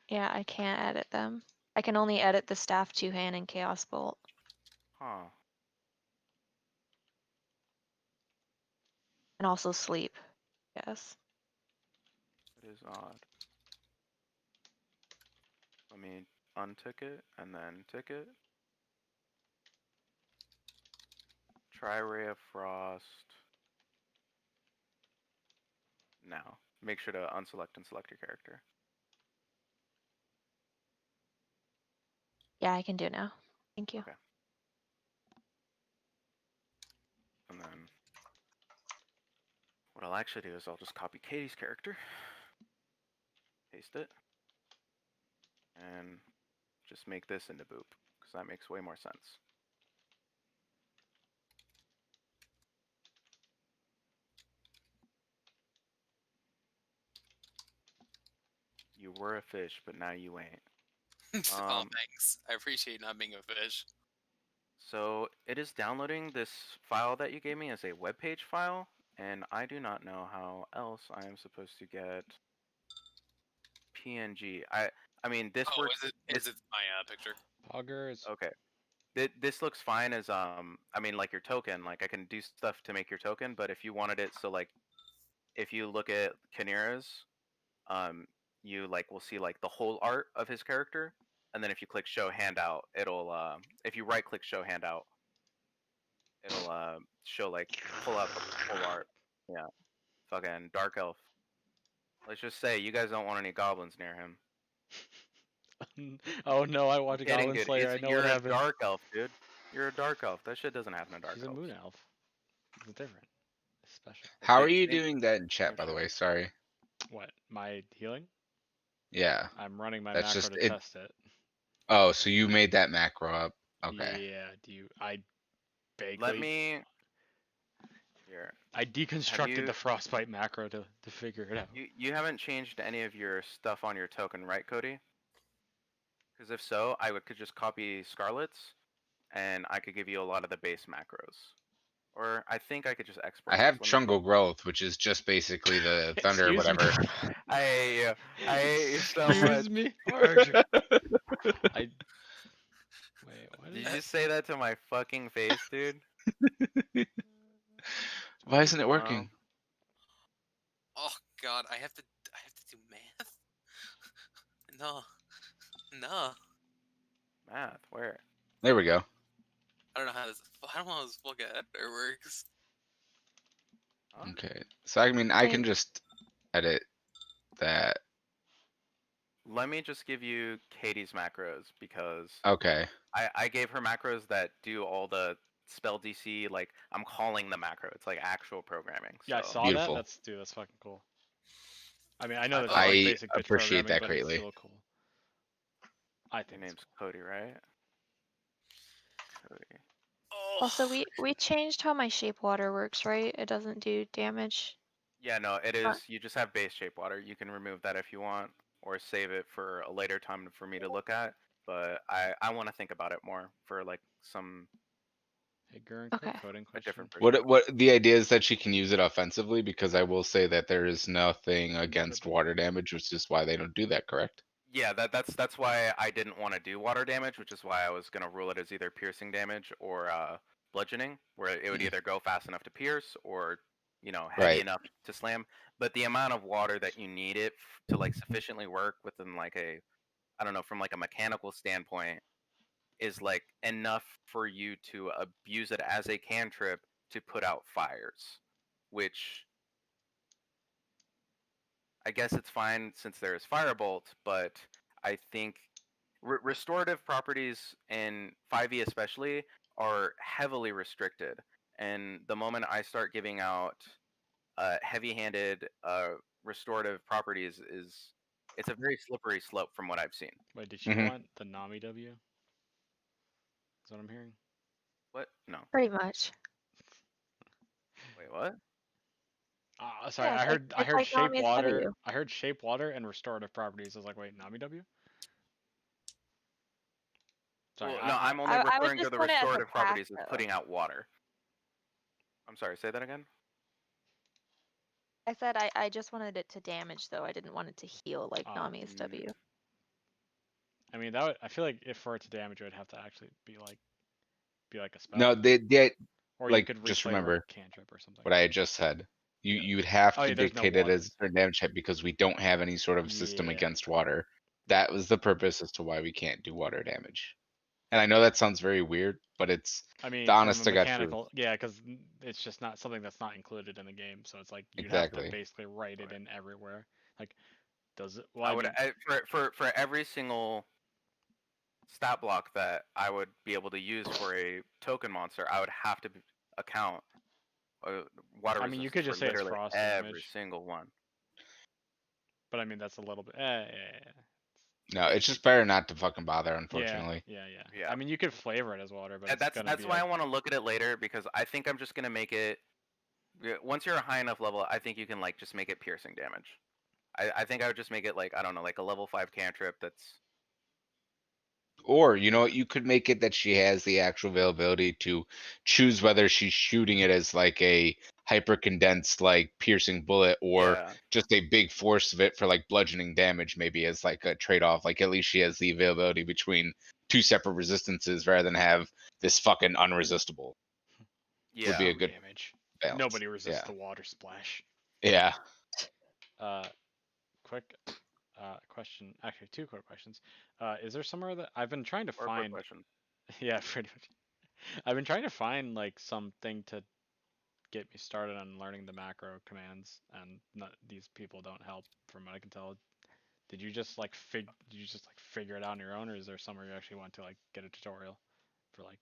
D: Yeah, I can't edit them. I can only edit the staff two hand and chaos bolt.
A: Huh.
D: And also sleep. Yes.
A: It is odd. Let me untick it, and then tick it. Try Ray of Frost. Now, make sure to unselect and select your character.
D: Yeah, I can do it now. Thank you.
A: Okay. And then what I'll actually do is I'll just copy Katie's character, paste it, and just make this into Boop, because that makes way more sense. You were a fish, but now you ain't.
F: Oh, thanks. I appreciate not being a fish.
A: So it is downloading this file that you gave me as a web page file, and I do not know how else I am supposed to get PNG. I mean this
F: Oh,
A: works.
F: is it my picture?
C: Poggers.
A: Okay. This looks fine as I mean like your token. Like I can do stuff to make your token, but if you wanted it so like if you look at Kanira's, you like will see like the whole art of his character, and then if you click show handout, it'll if you right click show handout, it'll show like pull out the full art. Yeah, fucking dark elf. Let's just say you guys don't want any goblins near him.
C: Oh no, I
A: I'm
C: watched
A: kidding,
C: Goblin
A: dude.
C: Slayer. I know
A: You're
C: what
A: a
C: happened.
A: dark elf, dude. You're a dark elf. That shit doesn't happen to dark
C: She's a
A: elves.
C: moon elf. It's different. It's special.
B: How are
A: Same-
B: you
A: same-
B: doing that in chat,
A: same
B: by the
A: shit.
B: way? Sorry.
C: What? My healing?
B: Yeah.
C: I'm running my
B: That's
C: macro
B: just
C: to
B: it.
C: test it.
B: Oh, so you made that macro up. Okay.
C: Yeah. I vaguely.
A: Let me. Here.
C: I deconstructed
A: you-
C: the frostbite macro to figure it out.
A: You haven't changed any of your stuff on your token, right, Cody? Because if so, could just copy Scarlet's, and I could give you a lot of the base macros. Or I think I could just export.
B: I have
A: these. Let me-
B: Chungo Growth, which is just basically the thunder
C: Excuse me.
B: whatever.
A: I hate you so
C: Excuse
A: much.
C: me. Arg. I. Wait. What
A: Did
C: is?
A: you just say that to my fucking face, dude?
B: Why isn't it working?
F: Oh God, I have to do math. No.
A: Math, where?
B: There we go.
F: I don't know how this fucking editor works.
A: Huh?
B: Okay. So I mean, I
D: Wait.
B: can just edit that.
A: Let me just give you Katie's macros because
B: Okay.
A: I gave her macros that do all the spell DC. Like I'm calling the macro. It's like actual programming.
C: Yeah, I
A: so-
C: saw
B: Beautiful.
C: that. That's fucking cool. I mean, I know that's
A: I
C: just like
B: I
C: basic bitch
B: appreciate
C: programming,
B: that
C: but
B: greatly.
C: it's still cool. I
A: Your
C: think. It's
A: name's Cody, right? Cody.
F: Oh.
D: Also, we changed how my shape water works, right? It doesn't do damage.
A: Yeah, no, it
D: Uh,
A: is. You just have base shape water. You can remove that if you want, or save it for a later time for me to look at. But I want to think about it more for like some
C: Hey, Gurren,
D: Okay.
C: quick coding
A: a
C: question.
A: different perspective.
B: What the idea is that she can use it offensively, because I will say that there is nothing against water damage, which is why they don't do that, correct?
A: Yeah, that's why I didn't want to do water damage, which is why I was gonna rule it as either piercing damage or bludgeoning, where it would either go fast enough to pierce or heavy
B: Right.
A: enough to slam. But the amount of water that you need it to like sufficiently work within like a I don't know from like a mechanical standpoint is like enough for you to abuse it as a cantrip to put out fires, which I guess it's fine since there is firebolt, but I think restorative properties in 5e especially are heavily restricted. And the moment I start giving out heavy-handed restorative properties it's a very slippery slope from what I've seen.
C: Wait, did you
B: Mhm.
C: want the Nami W? Is what I'm hearing.
A: What? No.
D: Pretty much.
A: Wait, what?
C: Sorry,
D: Yeah,
C: I heard
D: it's like
C: shape
D: Nami's
C: water.
D: W.
C: I heard shape water and restorative properties. I was like, wait, Nami W? Sorry,
A: Well, no, I'm only
D: I was
A: referring to
D: just
A: the
D: doing it as a
A: restorative properties as
D: passive.
A: putting out water. I'm sorry, say that again?
D: I said I just wanted it to damage though. I didn't want it to heal like
C: Oh.
D: Nami's W.
C: I mean, that would. I feel like if for it to damage, it would have to actually be like a spell.
B: No, they
C: or you
B: like,
C: could
B: just
C: replay your
B: remember
C: cantrip or something.
B: what I had just said.
C: Yeah.
B: You would have
C: Oh,
B: to
C: yeah, there's no
B: dictate it
C: water.
B: as a certain damage type because we don't have any sort of system
C: Yeah.
B: against water. That was the purpose as to why we can't do water damage. And I know that sounds very weird, but it's
C: I
B: the
C: mean, from a
B: honest to God truth.
C: mechanical, yeah, because it's just not something that's not included in the game. So it's like you'd have to
B: Exactly.
C: basically write it in everywhere. Like, does it? Well,
A: I
C: I
A: would
C: mean,
A: for every single stat block that I would be able to use for a token monster, I would have to account water
C: I mean, you
A: resistance
C: could
A: for
C: just say it's
A: literally
C: frost
A: every
C: damage,
A: single one.
C: but I mean that's a little bit.
B: No, it's just better not to fucking bother,
C: Yeah,
B: unfortunately.
C: yeah.
A: Yeah.
C: I mean, you could flavor it as water, but
A: And
C: it's gonna
A: that's
C: be
A: why I
C: like,
A: want to look at it later, because I think I'm just gonna make it. Once you're a high enough level, I think you can like just make it piercing damage. I think I would just make it like, I don't know, like a level 5 cantrip that's.
B: Or, you know what, you could make it that she has the actual availability to choose whether she's shooting it as like a hyper condensed, like piercing bullet, or
A: Yeah.
B: just a big force of it for like bludgeoning damage, maybe as like a trade off. Like at least she has the availability between two separate resistances rather than have this fucking unresistible. Would be
A: Yeah.
B: a good
C: damage.
B: balance.
C: Nobody resists
B: Yeah.
C: the water splash.
B: Yeah.
C: Quick question. Actually, two quick questions. Is there somewhere that I've been trying to
A: Or a quick
C: find?
A: question.
C: Yeah, pretty much. I've been trying to find like something to get me started on learning the macro commands, and these people don't help, from what I can tell. Did you just like figure it out on your own, or is there somewhere you actually want to like get a tutorial for like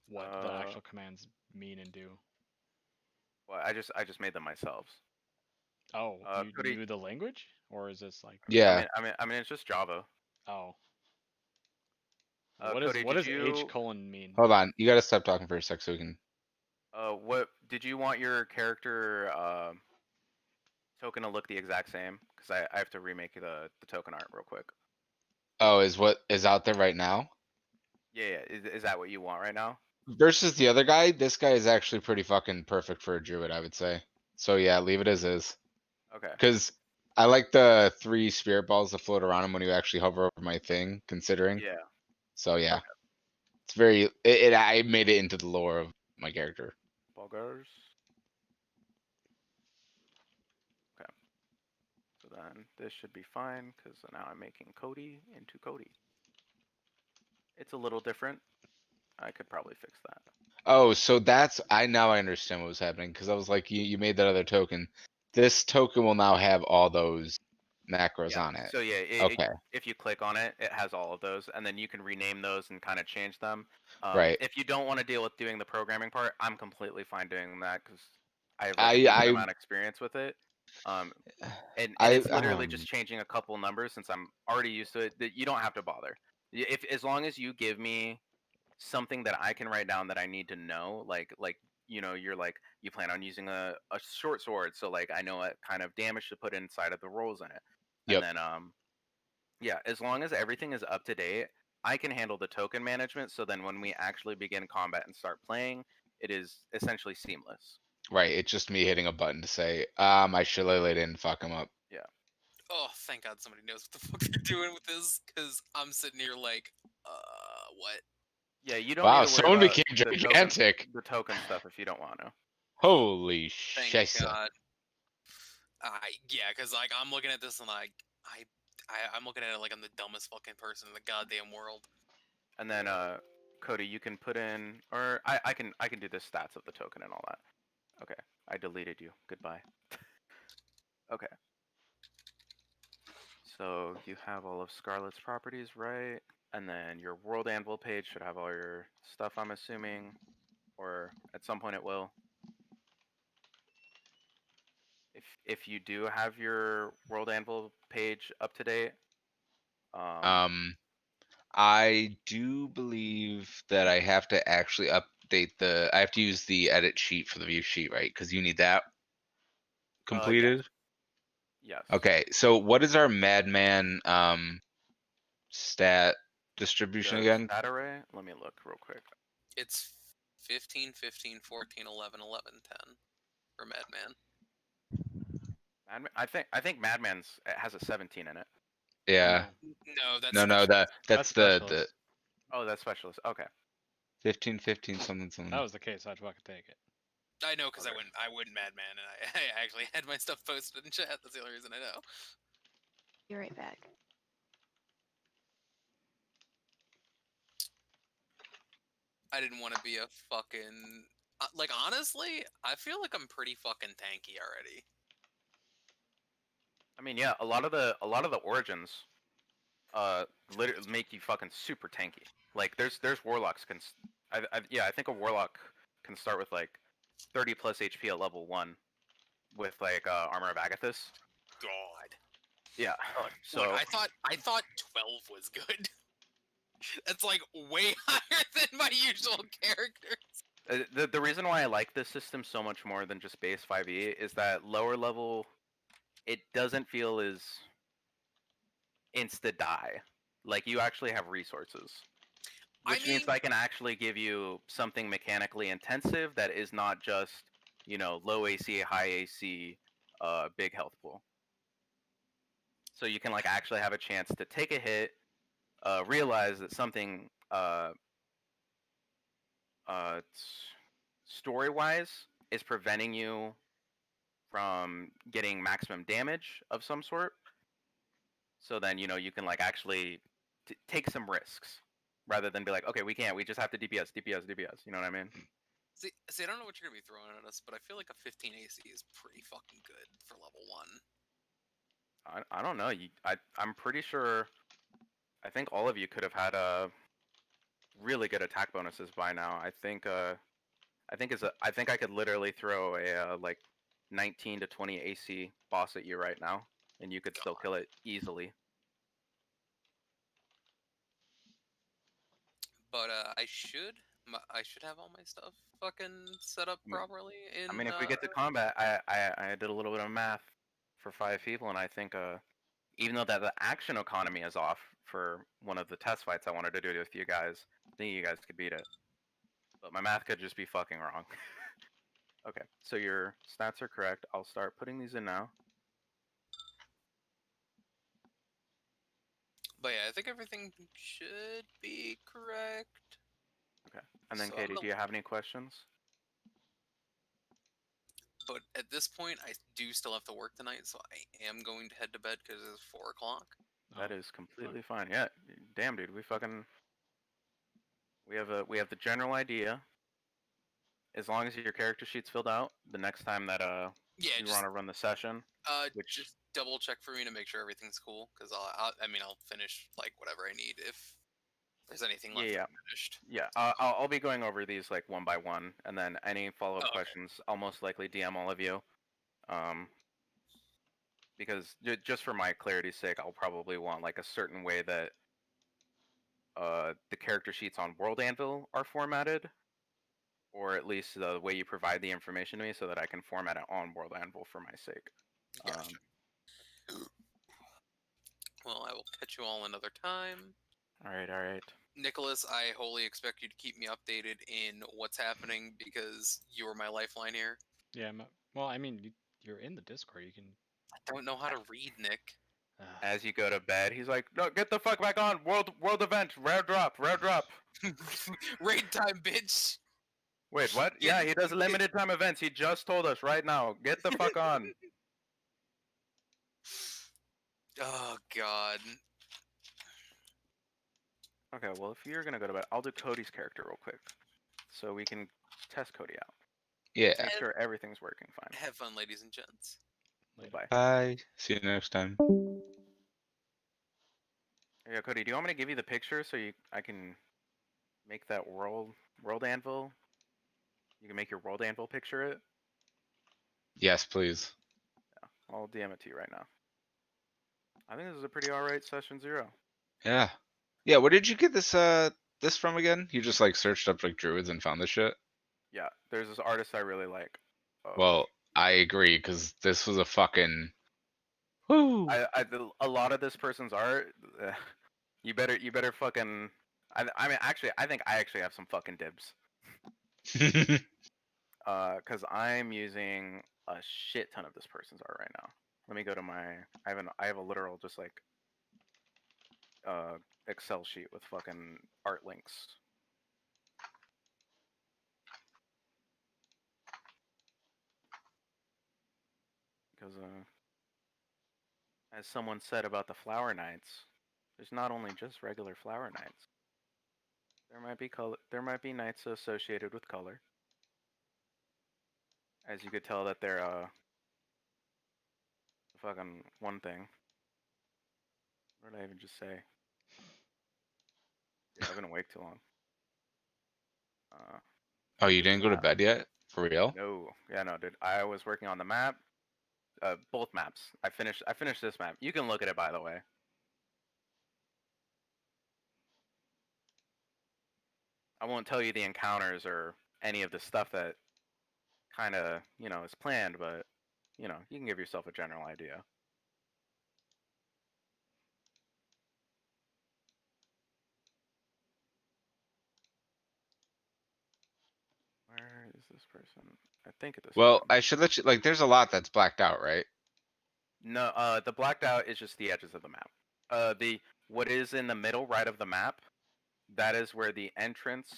C: what the actual commands mean and do?
A: Well, I just made them myself.
C: Oh, you
A: Cody,
C: knew the language, or is this like?
B: Yeah.
A: I mean, it's just Java.
C: Oh,
A: Cody,
C: what
A: did
C: does H
A: you?
C: colon mean?
B: Hold on. You got to stop talking for a sec so we can.
A: What did you want your character token to look the exact same? Because I have to remake the token art real quick.
B: Oh, is what is out there right now?
A: Yeah. Is that what you want right now?
B: Versus the other guy, this guy is actually pretty fucking perfect for a druid, I would say. So yeah, leave it as is.
A: Okay.
B: Because I like the 3 spirit balls that float around him when you actually hover over my thing, considering.
A: Yeah.
B: So yeah,
A: Okay.
B: it's very. I made it into the lore of my character.
A: Bulgars. Okay. So then this should be fine, because now I'm making Cody into Cody. It's a little different. I could probably fix that.
B: Oh, so that's I understand what was happening because I was like, you made that other token. This token will now have all those macros
A: Yeah.
B: on it.
A: So yeah,
B: Okay,
A: if you click on it, it has all of those, and then you can rename those and kind of change them.
B: right.
A: If you don't want to deal with doing the programming part, I'm completely fine doing that, because I have like a
B: I
A: decent amount of experience with it. Um, and
B: I
A: it's literally just changing a couple numbers, since I'm already used to it. That you don't have to bother. If as long as you give me something that I can write down that I need to know, like you're like, you plan on using a short sword, so like I know what kind of damage to put inside of the rolls in it, and
B: Yep.
A: then yeah, as long as everything is up to date, I can handle the token management. So then when we actually begin combat and start playing, it is essentially seamless.
B: Right. It's just me hitting a button to say, I should have laid in, fuck him up.
A: Yeah.
F: Oh, thank God somebody knows what the fuck they're doing with this, because I'm sitting here like, what?
A: Yeah, you don't need
B: Wow,
A: to worry
B: someone
A: about
B: became gigantic.
A: the token stuff if you don't want to.
B: Holy
F: Thank
B: shit.
F: God. Yeah, because like I'm looking at this and like I'm looking at it like I'm the dumbest fucking person in the goddamn world.
A: And then Cody, you can put in, or I can do the stats of the token and all that. Okay, I deleted you. Goodbye. Okay. So you have all of Scarlet's properties, right? And then your World Anvil page should have all your stuff, I'm assuming, or at some point it will. If you do have your World Anvil page up to date,
B: I do believe that I have to actually update I have to use the edit sheet for the view sheet, right? Because you need that
A: yes,
B: completed.
A: yes.
B: Okay, so what is our Madman stat distribution
A: The
B: again?
A: stat array. Let me look real quick.
F: It's 15, 15, 14, 11, 11, 10 for Madman.
A: Madman, I think Madman's it has a 17 in it.
B: Yeah.
F: No, that's
B: No,
F: special.
B: that's the
A: Oh, that's specialist. Okay.
B: 15, 15, something,
C: If
B: something.
C: that was the case, I'd fucking take it.
F: I know, because
A: Okay.
F: I wouldn't Madman, and I actually had my stuff posted in chat. That's the only reason I know.
D: Be right back.
F: I didn't want to be a fucking like honestly, I feel like I'm pretty fucking tanky already.
A: I mean, yeah, a lot of the origins, literally make you fucking super tanky. Like there's warlocks I think a warlock can start with like 30 plus HP at level 1 with like armor of Agathis.
F: God.
A: Yeah.
F: Look,
A: So
F: I thought 12 was good. That's like way higher than my usual characters.
A: the reason why I like this system so much more than just base 5e is that lower level, it doesn't feel as insta die. Like you actually have resources,
F: I
A: which means
F: mean,
A: I can actually give you something mechanically intensive that is not just, you know, low AC, high AC, big health pool. So you can like actually have a chance to take a hit, realize that something story wise is preventing you from getting maximum damage of some sort. So then, you know, you can like actually take some risks rather than be like, okay, we can't, we just have to DPS, DPS, DPS. You know what I mean?
F: see, I don't know what you're gonna be throwing at us, but I feel like a 15 AC is pretty fucking good for level 1.
A: I don't know. I'm pretty sure. I think all of you could have had really good attack bonuses by now. I think I could literally throw a like 19 to 20 AC boss at you right now, and you could still kill it easily.
F: But I should have all my stuff fucking set up properly in.
A: I mean, if we get to combat, I did a little bit of math for 5 people, and I think even though that the action economy is off for one of the test fights I wanted to do with you guys, I think you guys could beat it. But my math could just be fucking wrong. Okay, so your stats are correct. I'll start putting these in now.
F: But yeah, I think everything should be correct.
A: Okay, and then
F: So
A: Katie, do you have any questions?
F: But at this point, I do still have to work tonight, so I am going to head to bed because it's 4 o'clock.
A: That
C: Oh,
A: is completely fine. Yeah, damn, dude, we have the general idea. As long as your character sheet's filled out, the next time that
F: Yeah,
A: you want to run the session, which
F: just double check for me to make sure everything's cool. Because I mean, I'll finish like whatever I need if there's anything left
A: yeah,
F: unfinished.
A: yeah, I'll be going over these like one by one, and then any follow up
F: Oh, okay.
A: questions, I'll most likely DM all of you. Because just for my clarity's sake, I'll probably want like a certain way that the character sheets on World Anvil are formatted, or at least the way you provide the information to me, so that I can format it on World Anvil for my sake.
F: Gotcha. Well, I will catch you all another time.
A: All right, all right.
F: Nicholas, I wholly expect you to keep me updated in what's happening because you're my lifeline here.
C: yeah. Well, I mean, you're in the Discord. You can.
F: I don't know how to read, Nick.
A: As you go to bed, he's like, "No, get the fuck back on! World event, rare drop, rare drop."
F: Raid time, bitch.
A: Wait, what? Yeah, he does limited time events. He just told us right now. Get the fuck on.
F: Oh God.
A: Okay, well, if you're gonna go to bed, I'll do Cody's character real quick, so we can test Cody out.
B: Yeah.
A: Make sure everything's working fine.
F: Have fun, ladies and gents.
C: Later.
A: Bye.
B: Bye. See you next time.
A: Yeah, Cody, do you want me to give you the picture so I can make that world anvil? You can make your world anvil picture it.
B: Yes, please.
A: Yeah, I'll DM it to you right now. I think this is a pretty alright session 0.
B: Yeah. Yeah, where did you get this from again? You just like searched up like druids and found this shit?
A: Yeah, there's this artist I really like.
B: Well, I agree, because this was a fucking whoo.
A: A lot of this person's art. You better fucking. I mean, actually, I think I actually have some fucking dibs. Cause I'm using a shit ton of this person's art right now. Let me go to my. I have a literal just like Excel sheet with fucking art links. Because as someone said about the Flower Knights, there's not only just regular Flower Knights. There might be color. There might be knights associated with color. As you could tell that they're fucking one thing. What did I even just say? Dude, I've been awake too long.
B: Oh, you didn't go to
A: map.
B: bed yet? For real?
A: No, yeah, no, dude. I was working on the map. Both maps. I finished this map. You can look at it, by the way. I won't tell you the encounters or any of the stuff that kind of is planned, but you can give yourself a general idea. Where is this person? I think it is.
B: Well, I should let you, like, there's a lot that's blacked out, right?
A: No, the blacked out is just the edges of the map. The what is in the middle right of the map, that is where the entrance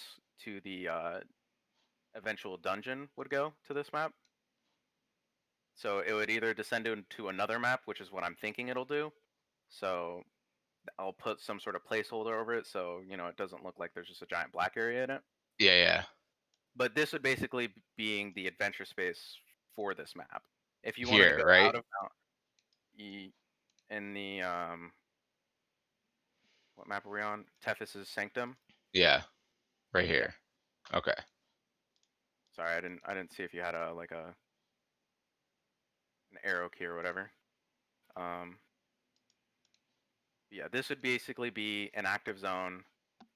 A: to the eventual dungeon would go to this map. So it would either descend into another map, which is what I'm thinking it'll do. So I'll put some sort of placeholder over it, so it doesn't look like there's just a giant black area in it.
B: Yeah, yeah.
A: But this would basically being the adventure space for this map. If you wanted to
B: Here,
A: go
B: right?
A: out of in the what map are we on? Tethys' Sanctum.
B: Yeah, right here. Okay.
A: Sorry, I didn't see if you had an arrow key or whatever. Yeah, this would basically be an active zone.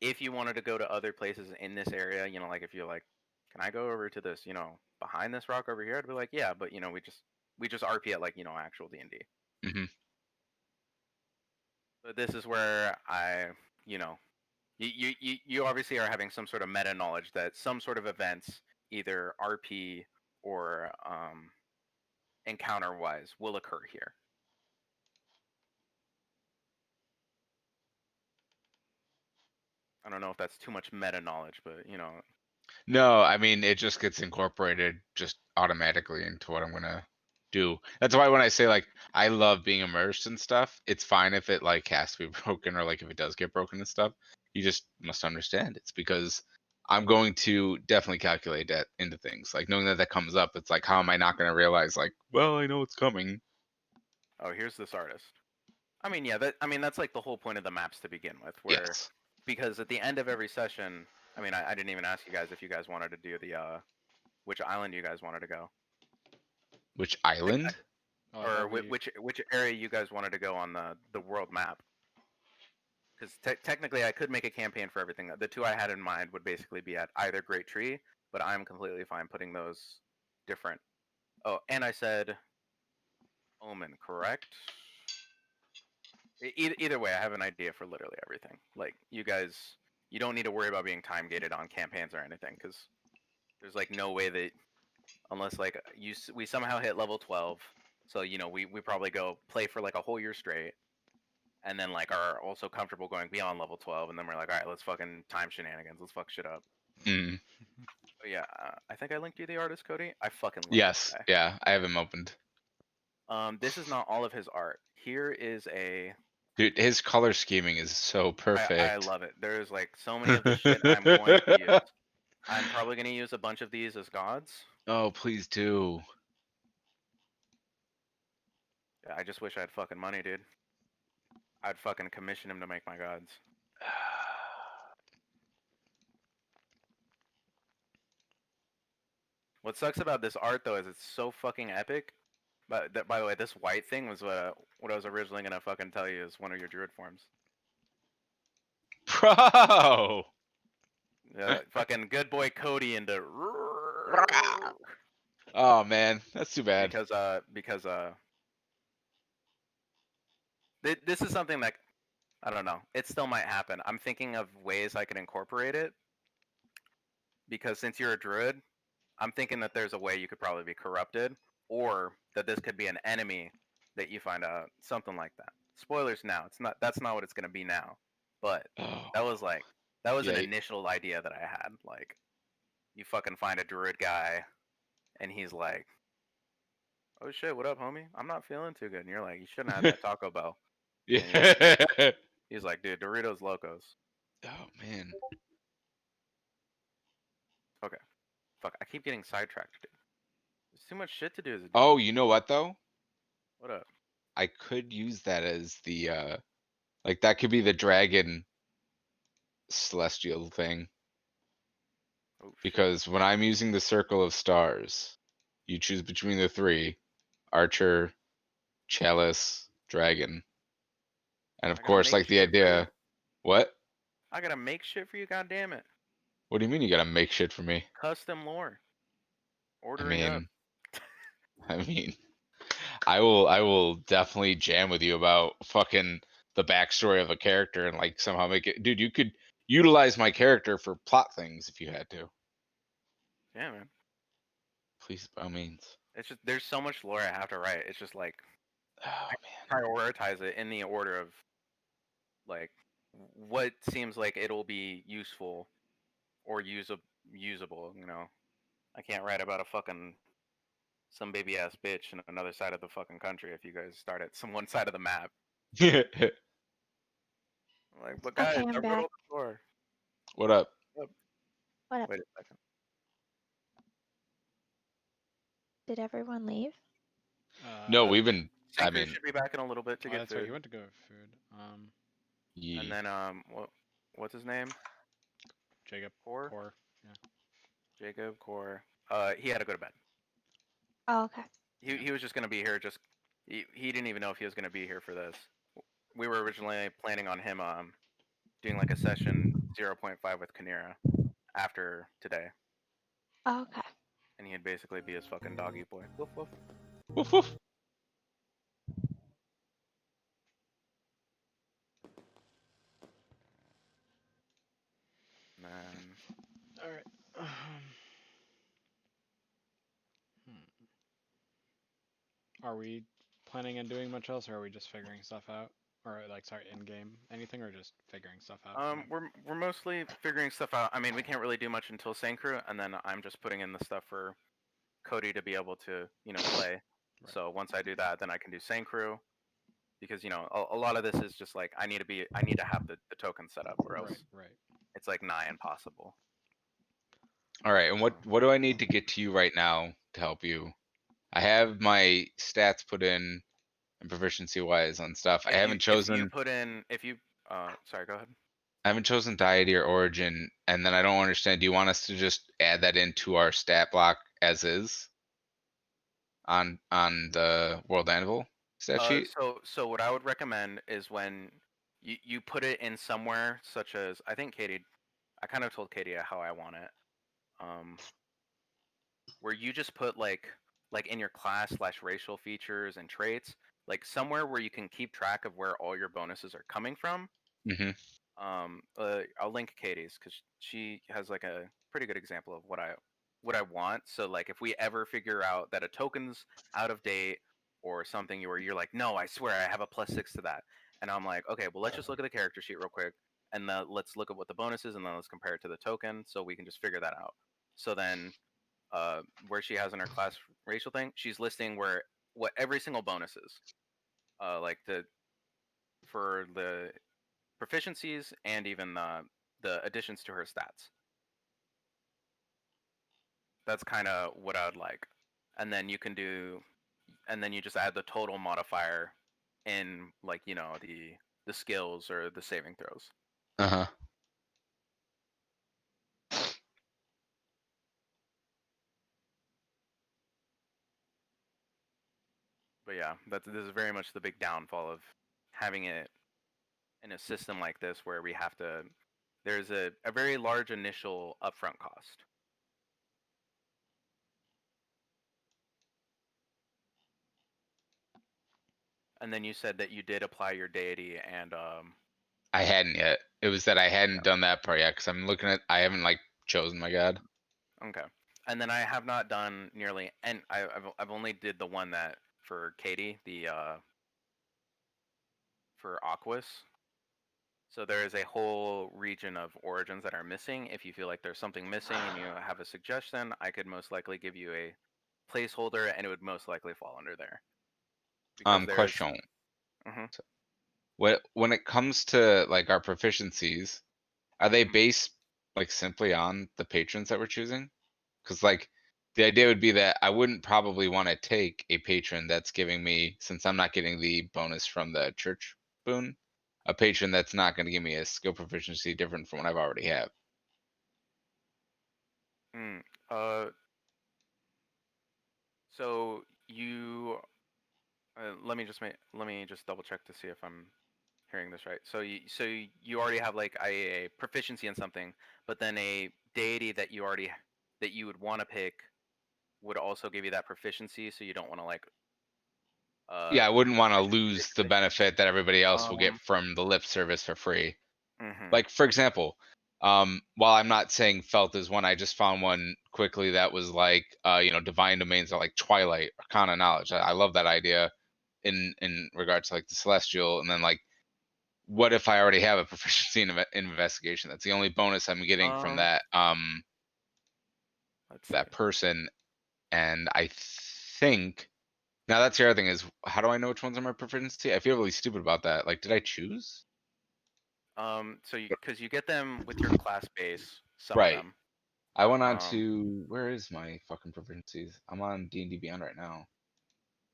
A: If you wanted to go to other places in this area, like if you're like, can I go over to this, behind this rock over here? I'd be like, yeah, but we just RP at like actual D&D.
B: Mm-hmm.
A: But this is where you obviously are having some sort of meta knowledge that some sort of events, either RP or encounter wise, will occur here. I don't know if that's too much meta knowledge, but
B: No, I mean, it just gets incorporated just automatically into what I'm gonna do. That's why when I say, like, I love being immersed in stuff, it's fine if it, like, has to be broken, or like if it does get broken and stuff. You just must understand it's because I'm going to definitely calculate that into things. Like, knowing that comes up, it's like, how am I not gonna realize, like, well, I know it's coming.
A: Oh, here's this artist. I mean, yeah, that's like the whole point of the maps to begin with, where
B: Yes.
A: because at the end of every session, I mean, I didn't even ask you guys if you guys wanted to do the which island you guys wanted to go,
B: Which island?
C: Oh, I
A: or
C: thought we.
A: which area you guys wanted to go on the world map. Because technically, I could make a campaign for everything. The two I had in mind would basically be at either Great Tree, but I'm completely fine putting those different. Oh, and I said Omen, correct? Either way, I have an idea for literally everything. Like you guys, you don't need to worry about being time gated on campaigns or anything, because there's like no way that unless like we somehow hit level 12, so we probably go play for like a whole year straight, and then like are also comfortable going beyond level 12, and then we're like, all right, let's fucking time shenanigans, let's fuck shit up.
B: Mm.
A: But yeah, I think I linked you the artist, Cody. I fucking love
B: Yes.
A: this guy.
B: Yeah, I have him opened.
A: This is not all of his art. Here is a.
B: Dude, his color scheming is so perfect.
A: I love it. There's like so many of the shit I'm going to use. I'm probably going to use a bunch of these as gods.
B: Oh, please do.
A: Yeah, I just wish I had fucking money, dude. I'd fucking commission him to make my gods. What sucks about this art though is it's so fucking epic. But by the way, this white thing was what I was originally gonna fucking tell you is one of your druid forms.
B: Bro.
A: Fucking good boy Cody into.
B: Oh man, that's too bad.
A: Because this is something that I don't know. It still might happen. I'm thinking of ways I could incorporate it. Because since you're a druid, I'm thinking that there's a way you could probably be corrupted, or that this could be an enemy that you find out, something like that. Spoilers now. It's not. That's not what it's gonna be now. But
B: Oh.
A: that was an
B: Yeah.
A: initial idea that I had. Like, you fucking find a druid guy, and he's like, "Oh shit, what up, homie? I'm not feeling too good." And you're like, "You shouldn't have that Taco Bell."
B: Yeah.
A: He's like, "Dude, Doritos Locos."
B: Oh man.
A: Fuck, I keep getting sidetracked, dude. There's too much shit to do as a DM.
B: Oh, you know what though?
A: What up?
B: I could use that as the like that could be the dragon celestial thing.
A: Oh shit.
B: Because when I'm using the circle of stars, you choose between the three: archer, chalice, dragon. And of
A: I gotta
B: course,
A: make
B: like the
A: shit for you.
B: idea, what?
A: I gotta make shit for you, goddammit.
B: What do you mean you gotta make shit for me?
A: Custom lore.
B: I
A: Ordering up.
B: mean, I mean, I will definitely jam with you about fucking the backstory of a character and like somehow make it. Dude, you could utilize my character for plot things if you had to.
A: Yeah, man.
B: Please, by all means.
A: It's just there's so much lore I have to write. It's just like
B: Oh
A: I prioritize it in the order of like what seems like it'll be useful or usable. You know, I can't write about a fucking some baby ass bitch in another side of the fucking country if you guys start at some one side of the map.
B: man.
A: I'm like, but guys,
D: Okay,
A: I
D: I'm
A: wrote
D: back.
A: all the lore.
B: What up?
D: What up?
A: Wait a second.
D: Did everyone leave?
B: No, we've been. I
A: Synchro
B: mean,
A: should be back in a little bit to
C: Oh,
A: get
C: that's right.
A: food.
C: He went to go get food.
A: And
B: ye.
A: then what's his name?
C: Jacob
A: Core?
C: Core. Yeah.
A: Jacob Core. He had to go to bed.
D: Oh, okay.
A: He was just gonna be here. Just he didn't even know if he was gonna be here for this. We were originally planning on him doing like a session 0.5 with Kanira after today,
D: Oh, okay.
A: and he'd basically be his fucking doggy boy. Woof woof.
B: Woof woof.
A: And then
C: All right. Are we planning on doing much else, or are we just figuring stuff out? Or like, sorry, in game anything, or just figuring stuff out?
A: we're mostly figuring stuff out. I mean, we can't really do much until Sankru, and then I'm just putting in the stuff for Cody to be able to play.
C: Right.
A: So once I do that, then I can do Sankru. Because a lot of this is just like I need to have the token set up, or else
C: Right.
A: it's like nigh impossible.
B: All right, and what do I need to get to you right now to help you? I have my stats put in and proficiency wise on stuff. I haven't chosen.
A: Sorry, go ahead.
B: I haven't chosen deity or origin, and then I don't understand. Do you want us to just add that into our stat block as is on the World Anvil stat sheet?
A: So what I would recommend is when you put it in somewhere such as I think Katie, I kind of told Katie how I want it, where you just put like in your class / racial features and traits, like somewhere where you can keep track of where all your bonuses are coming from.
B: Mm-hmm.
A: I'll link Katie's because she has like a pretty good example of what I want. So like if we ever figure out that a token's out of date or something where you're like, no, I swear I have a +6 to that, and I'm like, okay, well let's just look at the character sheet real quick, and then let's look at what the bonus is, and then let's compare it to the token, so we can just figure that out. So then, where she has in her class racial thing, she's listing what every single bonus is, like for the proficiencies and even the additions to her stats. That's kind of what I would like. And then you just add the total modifier in like the skills or the saving throws.
B: Uh-huh.
A: But yeah, this is very much the big downfall of having it in a system like this where there's a very large initial upfront cost. And then you said that you did apply your deity and
B: I hadn't yet. It was that I hadn't
A: yeah.
B: done that part yet because I'm looking at. I haven't like chosen my god.
A: Okay. And then I have not done nearly, and I've only did the one that for Katie, the for Aquas. So there is a whole region of origins that are missing. If you feel like there's something missing and you have a suggestion, I could most likely give you a placeholder, and it would most likely fall under there. Because there's
B: Question.
A: Mhm.
B: When it comes to like our proficiencies, are they
A: Mhm.
B: based like simply on the patrons that we're choosing? Because like the idea would be that I wouldn't probably want to take a patron that's giving me, since I'm not getting the bonus from the church boon, a patron that's not going to give me a skill proficiency different from what I've already have.
A: Mm, uh, so you let me just double check to see if I'm hearing this right. So you already have like a proficiency in something, but then a deity that you would want to pick would also give you that proficiency, so you don't want to like
B: Yeah, I wouldn't want to
A: proficiency
B: lose the
A: basically.
B: benefit that everybody else will get
A: Um.
B: from the lip service for free.
A: Mhm.
B: Like for example, while I'm not saying felt is one, I just found one quickly that was like divine domains are like twilight arcana knowledge. I love that idea in regards to like the celestial, and then like what if I already have a proficiency in investigation? That's the only bonus I'm getting from
A: Um. Let's see.
B: that person. And I think now that's the other thing is, how do I know which ones are my proficiency? I feel really stupid about that. Like, did I choose?
A: So because you get them with your class base, some of
B: Right.
A: them.
B: I went on
A: Um.
B: to, where is my fucking proficiencies? I'm on D&D Beyond right now.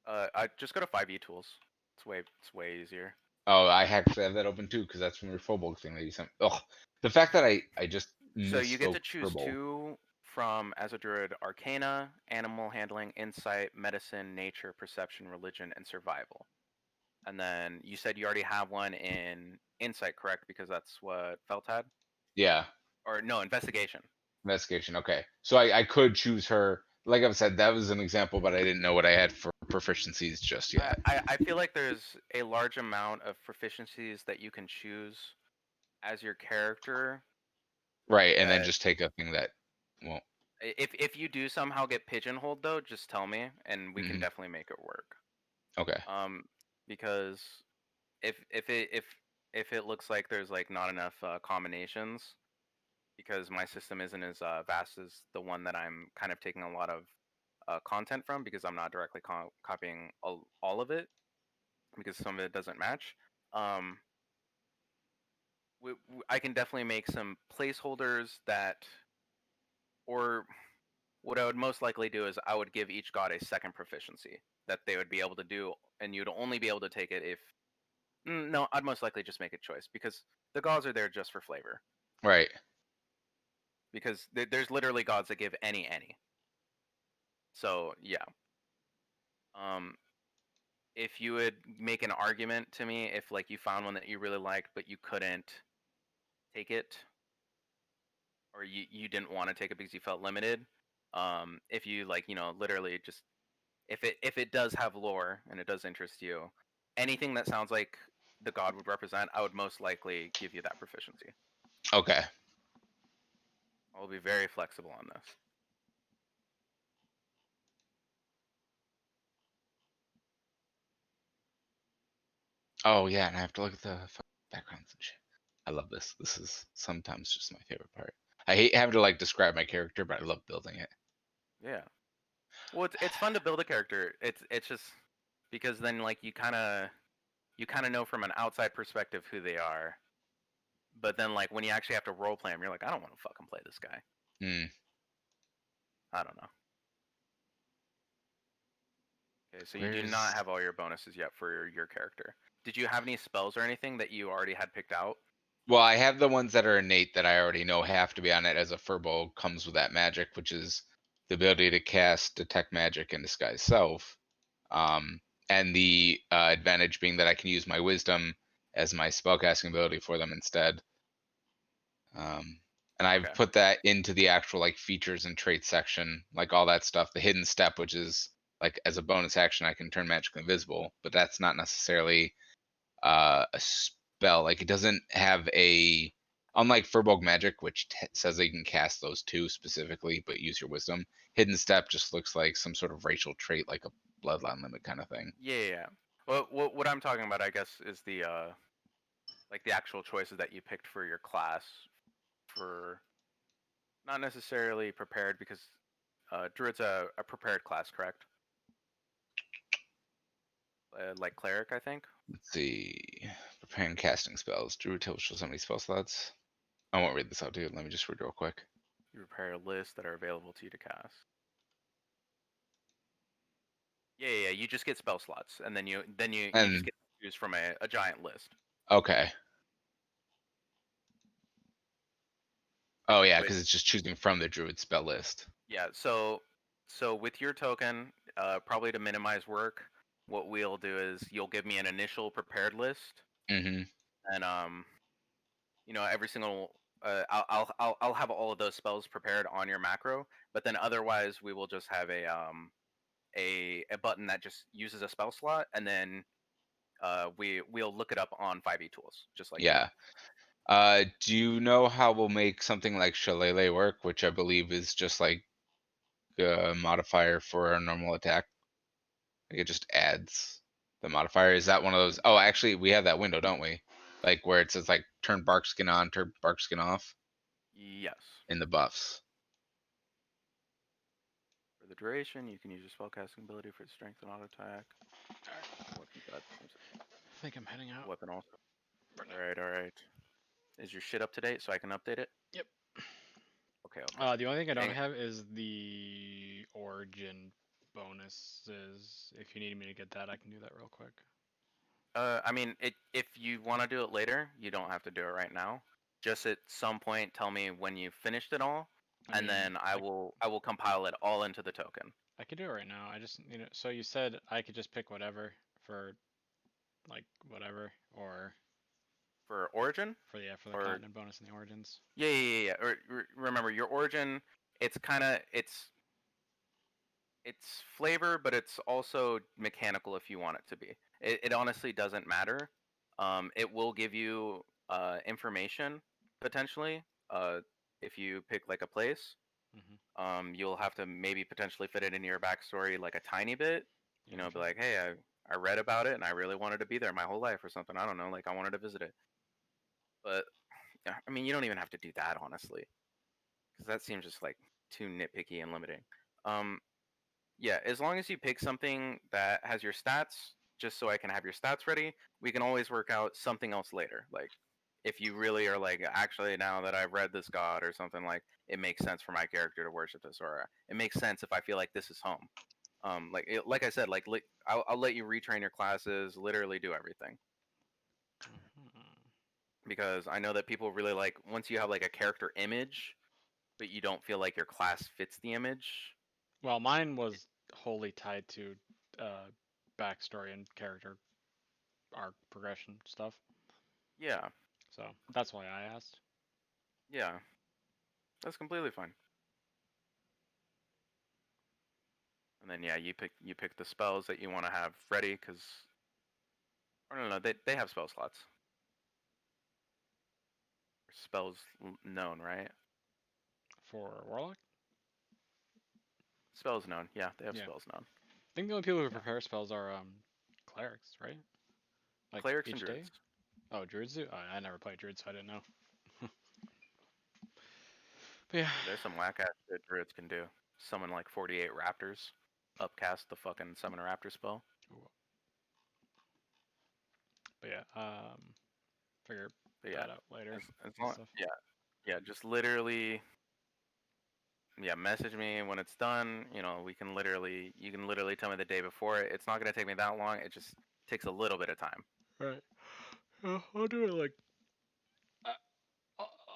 A: I just go to 5e tools. It's way easier.
B: Oh, I actually have that open too because that's from your Fobulk thing that you sent. Ugh, the fact that I just
A: So you get
B: misspoke
A: to choose
B: Furbolg.
A: 2 from as a druid: Arcana, Animal Handling, Insight, Medicine, Nature, Perception, Religion, and Survival. And then you said you already have one in Insight, correct? Because that's what Felt had,
B: Yeah,
A: or no, Investigation.
B: investigation. Okay, so I could choose her. Like I've said, that was an example, but I didn't know what I had for proficiencies just yet.
A: I feel like there's a large amount of proficiencies that you can choose as your character.
B: Right, and then
A: That
B: just take a thing that won't.
A: if you do somehow get pigeonholed though, just tell me and we can
B: Mhm.
A: definitely make it work.
B: Okay.
A: Because if it looks like there's like not enough combinations, because my system isn't as vast as the one that I'm kind of taking a lot of content from, because I'm not directly copying all of it, because some of it doesn't match. Um, I can definitely make some placeholders that, or what I would most likely do is I would give each god a second proficiency that they would be able to do, and you'd only be able to take it if. No, I'd most likely just make a choice, because the gods are there just for flavor.
B: Right.
A: Because there's literally gods that give any. So yeah. Um, if you would make an argument to me, if like you found one that you really liked but you couldn't take it, or you didn't want to take it because you felt limited, if you like, literally just, if it does have lore and it does interest you, anything that sounds like the god would represent, I would most likely give you that proficiency.
B: Okay.
A: I'll be very flexible on this.
B: Oh yeah, and I have to look at the backgrounds and shit. I love this. This is sometimes just my favorite part. I hate having to like describe my character, but I love building it.
A: Yeah. Well, it's fun to build a character. It's just because then like you kind of know from an outside perspective who they are, but then like when you actually have to role play them, you're like, I don't want to fucking play this guy.
B: Hmm.
A: I don't know. Okay, so you do not
B: Where's
A: have all your bonuses yet for your character. Did you have any spells or anything that you already had picked out?
B: Well, I have the ones that are innate that I already know have to be on it as a Furbolg comes with that magic, which is the ability to cast Detect Magic and Disguise Self. And the advantage being that I can use my Wisdom as my spellcasting ability for them instead. And I've
A: Okay.
B: put that into the actual like features and traits section, like all that stuff. The hidden step, which is like as a bonus action, I can turn magically invisible, but that's not necessarily a spell. Like it doesn't have a, unlike Furbolg Magic, which says that you can cast those two specifically, but use your Wisdom. Hidden step just looks like some sort of racial trait, like a bloodline limit kind of thing.
A: Yeah. Well, what I'm talking about, I guess, is the like the actual choices that you picked for your class, for not necessarily prepared, because druid's a prepared class, correct? Like cleric, I think.
B: Let's see. Preparing casting spells. Druid table shows how many spell slots. I won't read this out, dude. Let me just read real quick.
A: You prepare lists that are available to you to cast. Yeah. You just get spell slots, and then you just
B: And
A: get to choose from a giant list.
B: okay. Oh yeah,
A: Wait.
B: because it's just choosing from the druid spell list.
A: Yeah. So with your token, probably to minimize work, what we'll do is you'll give me an initial prepared list,
B: Mm-hmm.
A: and every single I'll have all of those spells prepared on your macro, but then otherwise we will just have a button that just uses a spell slot, and then we'll look it up on 5e tools, just like you
B: Yeah.
A: would.
B: Do you know how we'll make something like Shillelagh work, which I believe is just like a modifier for a normal attack? Like it just adds the modifier. Is that one of those? Oh, actually, we have that window, don't we? Like where it says like turn bark skin on, turn bark skin off
A: Yes.
B: in the buffs.
A: For the duration, you can use your spellcasting ability for strength and auto attack. Weapon
C: I think I'm heading out.
A: weapon also. All right. Is your shit up to date so I can update it?
C: Yep.
A: Okay.
C: The only thing I don't
A: Dang it.
C: have is the origin bonuses. If you need me to get that, I can do that real quick.
A: I mean, if you want to do it later, you don't have to do it right now. Just at some point, tell me when you finished it all,
C: I
A: and
C: mean,
A: then I will compile it all into the token.
C: I could do it right now. I just So you said I could just pick whatever for, like whatever, or
A: For origin,
C: for the
A: or
C: continent bonus and the origins.
A: yeah. Remember your origin. It's kind of it's flavor, but it's also mechanical if you want it to be. It honestly doesn't matter. It will give you information potentially if you pick like a place. You'll have to maybe potentially fit it into your backstory like a tiny bit.
C: Yeah,
A: Be like, hey, I read about it and I really wanted to be there my whole life or something. I don't know, like I wanted to visit it. But yeah, I mean, you don't even have to do that honestly, because that seems just like too nitpicky and limiting. Um, yeah, as long as you pick something that has your stats, just so I can have your stats ready, we can always work out something else later. Like, if you really are like, actually, now that I've read this god or something, like, it makes sense for my character to worship this, or it makes sense if I feel like this is home. Like I said, I'll let you retrain your classes, literally do everything. Because I know that people really like, once you have like a character image, but you don't feel like your class fits the image.
C: Well, mine was wholly tied to backstory and character arc progression stuff.
A: Yeah.
C: So that's why I asked.
A: Yeah. That's completely fine. And then yeah, you pick the spells that you want to have ready, because or no, they have spell slots. Spells known, right?
C: For Warlock?
A: Spells known. Yeah, they have
C: Yeah.
A: spells known.
C: I think the only people who
A: Yeah.
C: prepare spells are clerics, right? Like
A: Clerics and
C: each day?
A: druids.
C: Oh, druids do? I never played druids, so I didn't know. But yeah.
A: There's some whack ass shit druids can do. Summon like 48 raptors, upcast the fucking summon a raptor spell.
C: Ooh. But yeah, figure
A: But yeah,
C: that out later
A: as
C: and
A: long
C: stuff.
A: yeah, just literally message me when it's done. You can literally tell me the day before. It's not gonna take me that long. It just takes a little bit of time.
C: Right. I'll do it like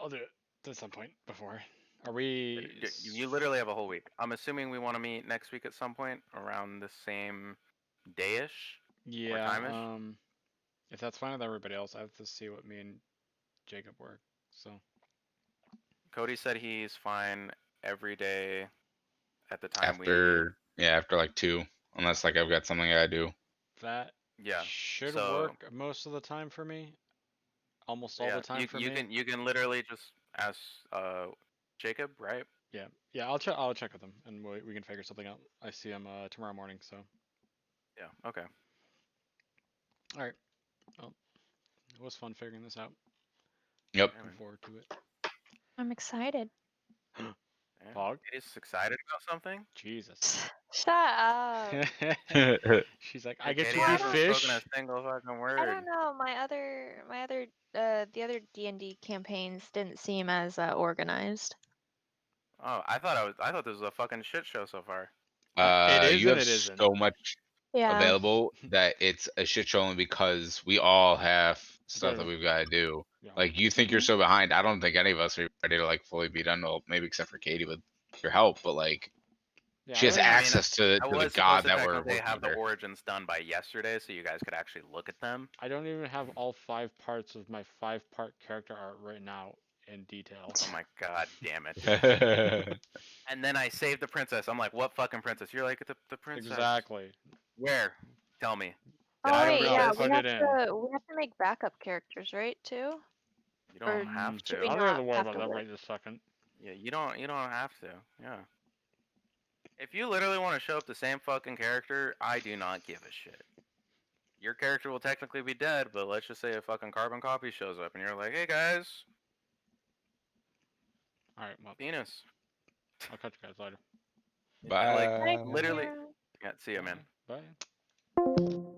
C: I'll do it at some point before. Are we?
A: You literally have a whole week. I'm assuming we want to meet next week at some point around the same day-ish or
C: Yeah.
A: time-ish.
C: If that's fine with everybody else, I have to see what me and Jacob work. So
A: Cody said he's fine every day at the time we.
B: After like 2, unless like I've got something I do.
C: that
A: Yeah.
C: should
A: So
C: work most of the time for me. Almost all
A: yeah,
C: the time for me.
A: you can literally just ask Jacob, right?
C: Yeah. I'll check with him, and we can figure something out. I see him tomorrow morning. So
A: Yeah. Okay.
C: all right. Well, it was fun figuring this out.
B: Yep.
A: Yeah,
C: Looking
A: man.
C: forward to it.
D: I'm excited.
A: Yeah.
C: Fog?
A: It is excited about something.
C: Jesus.
D: Shut up.
C: She's like, I
A: Hey,
C: get
A: Katie
C: to be
A: hasn't spoken a
C: fish.
A: single fucking
D: I
A: word.
D: don't know. The other D&D campaigns didn't seem as organized.
A: Oh, I thought this was a fucking shit show so far.
C: It is
B: You
C: and
B: have
C: it isn't.
B: so much
D: Yeah.
B: available that it's a shit show only because we all have stuff that
C: Gotta-
B: we've got to do.
C: Yeah.
B: Like you think you're
D: Mhm.
B: so behind. I don't think any of us are ready to like fully be done. Well, maybe except for Katie with your help, but like
C: Yeah,
B: she
C: I
B: has
C: don't
A: I
C: even,
A: mean,
B: access to
A: I
B: the
A: was supposed
B: god
A: to
B: that we're
A: technically
B: working
A: have the
B: under.
A: origins done by yesterday, so you guys could actually look at them.
C: I don't even have all 5 parts of my 5-part character art right now in detail.
A: Oh my god, damn it!
B: Yeah,
A: And then I saved the princess. I'm like, what fucking princess? You're like, the princess.
C: Exactly.
A: Where? Tell me. Did
D: Oh
A: I
D: wait,
A: approve
D: yeah,
C: No,
A: this?
C: put it in.
D: we have to make backup characters, right? Too.
A: You don't have
D: Should
A: to.
D: we
C: I don't have
D: not
C: to worry
D: have
C: about
D: to
C: that
D: work?
C: right this second.
A: Yeah, you don't have to. Yeah. If you literally want to show up the same fucking character, I do not give a shit. Your character will technically be dead, but let's just say a fucking carbon copy shows up and you're like, hey guys,
C: Alright, well,
A: Venus.
C: I'll catch you guys later.
A: And like
B: bye.
A: literally
D: Yeah.
A: yeah, see ya man.
C: Bye.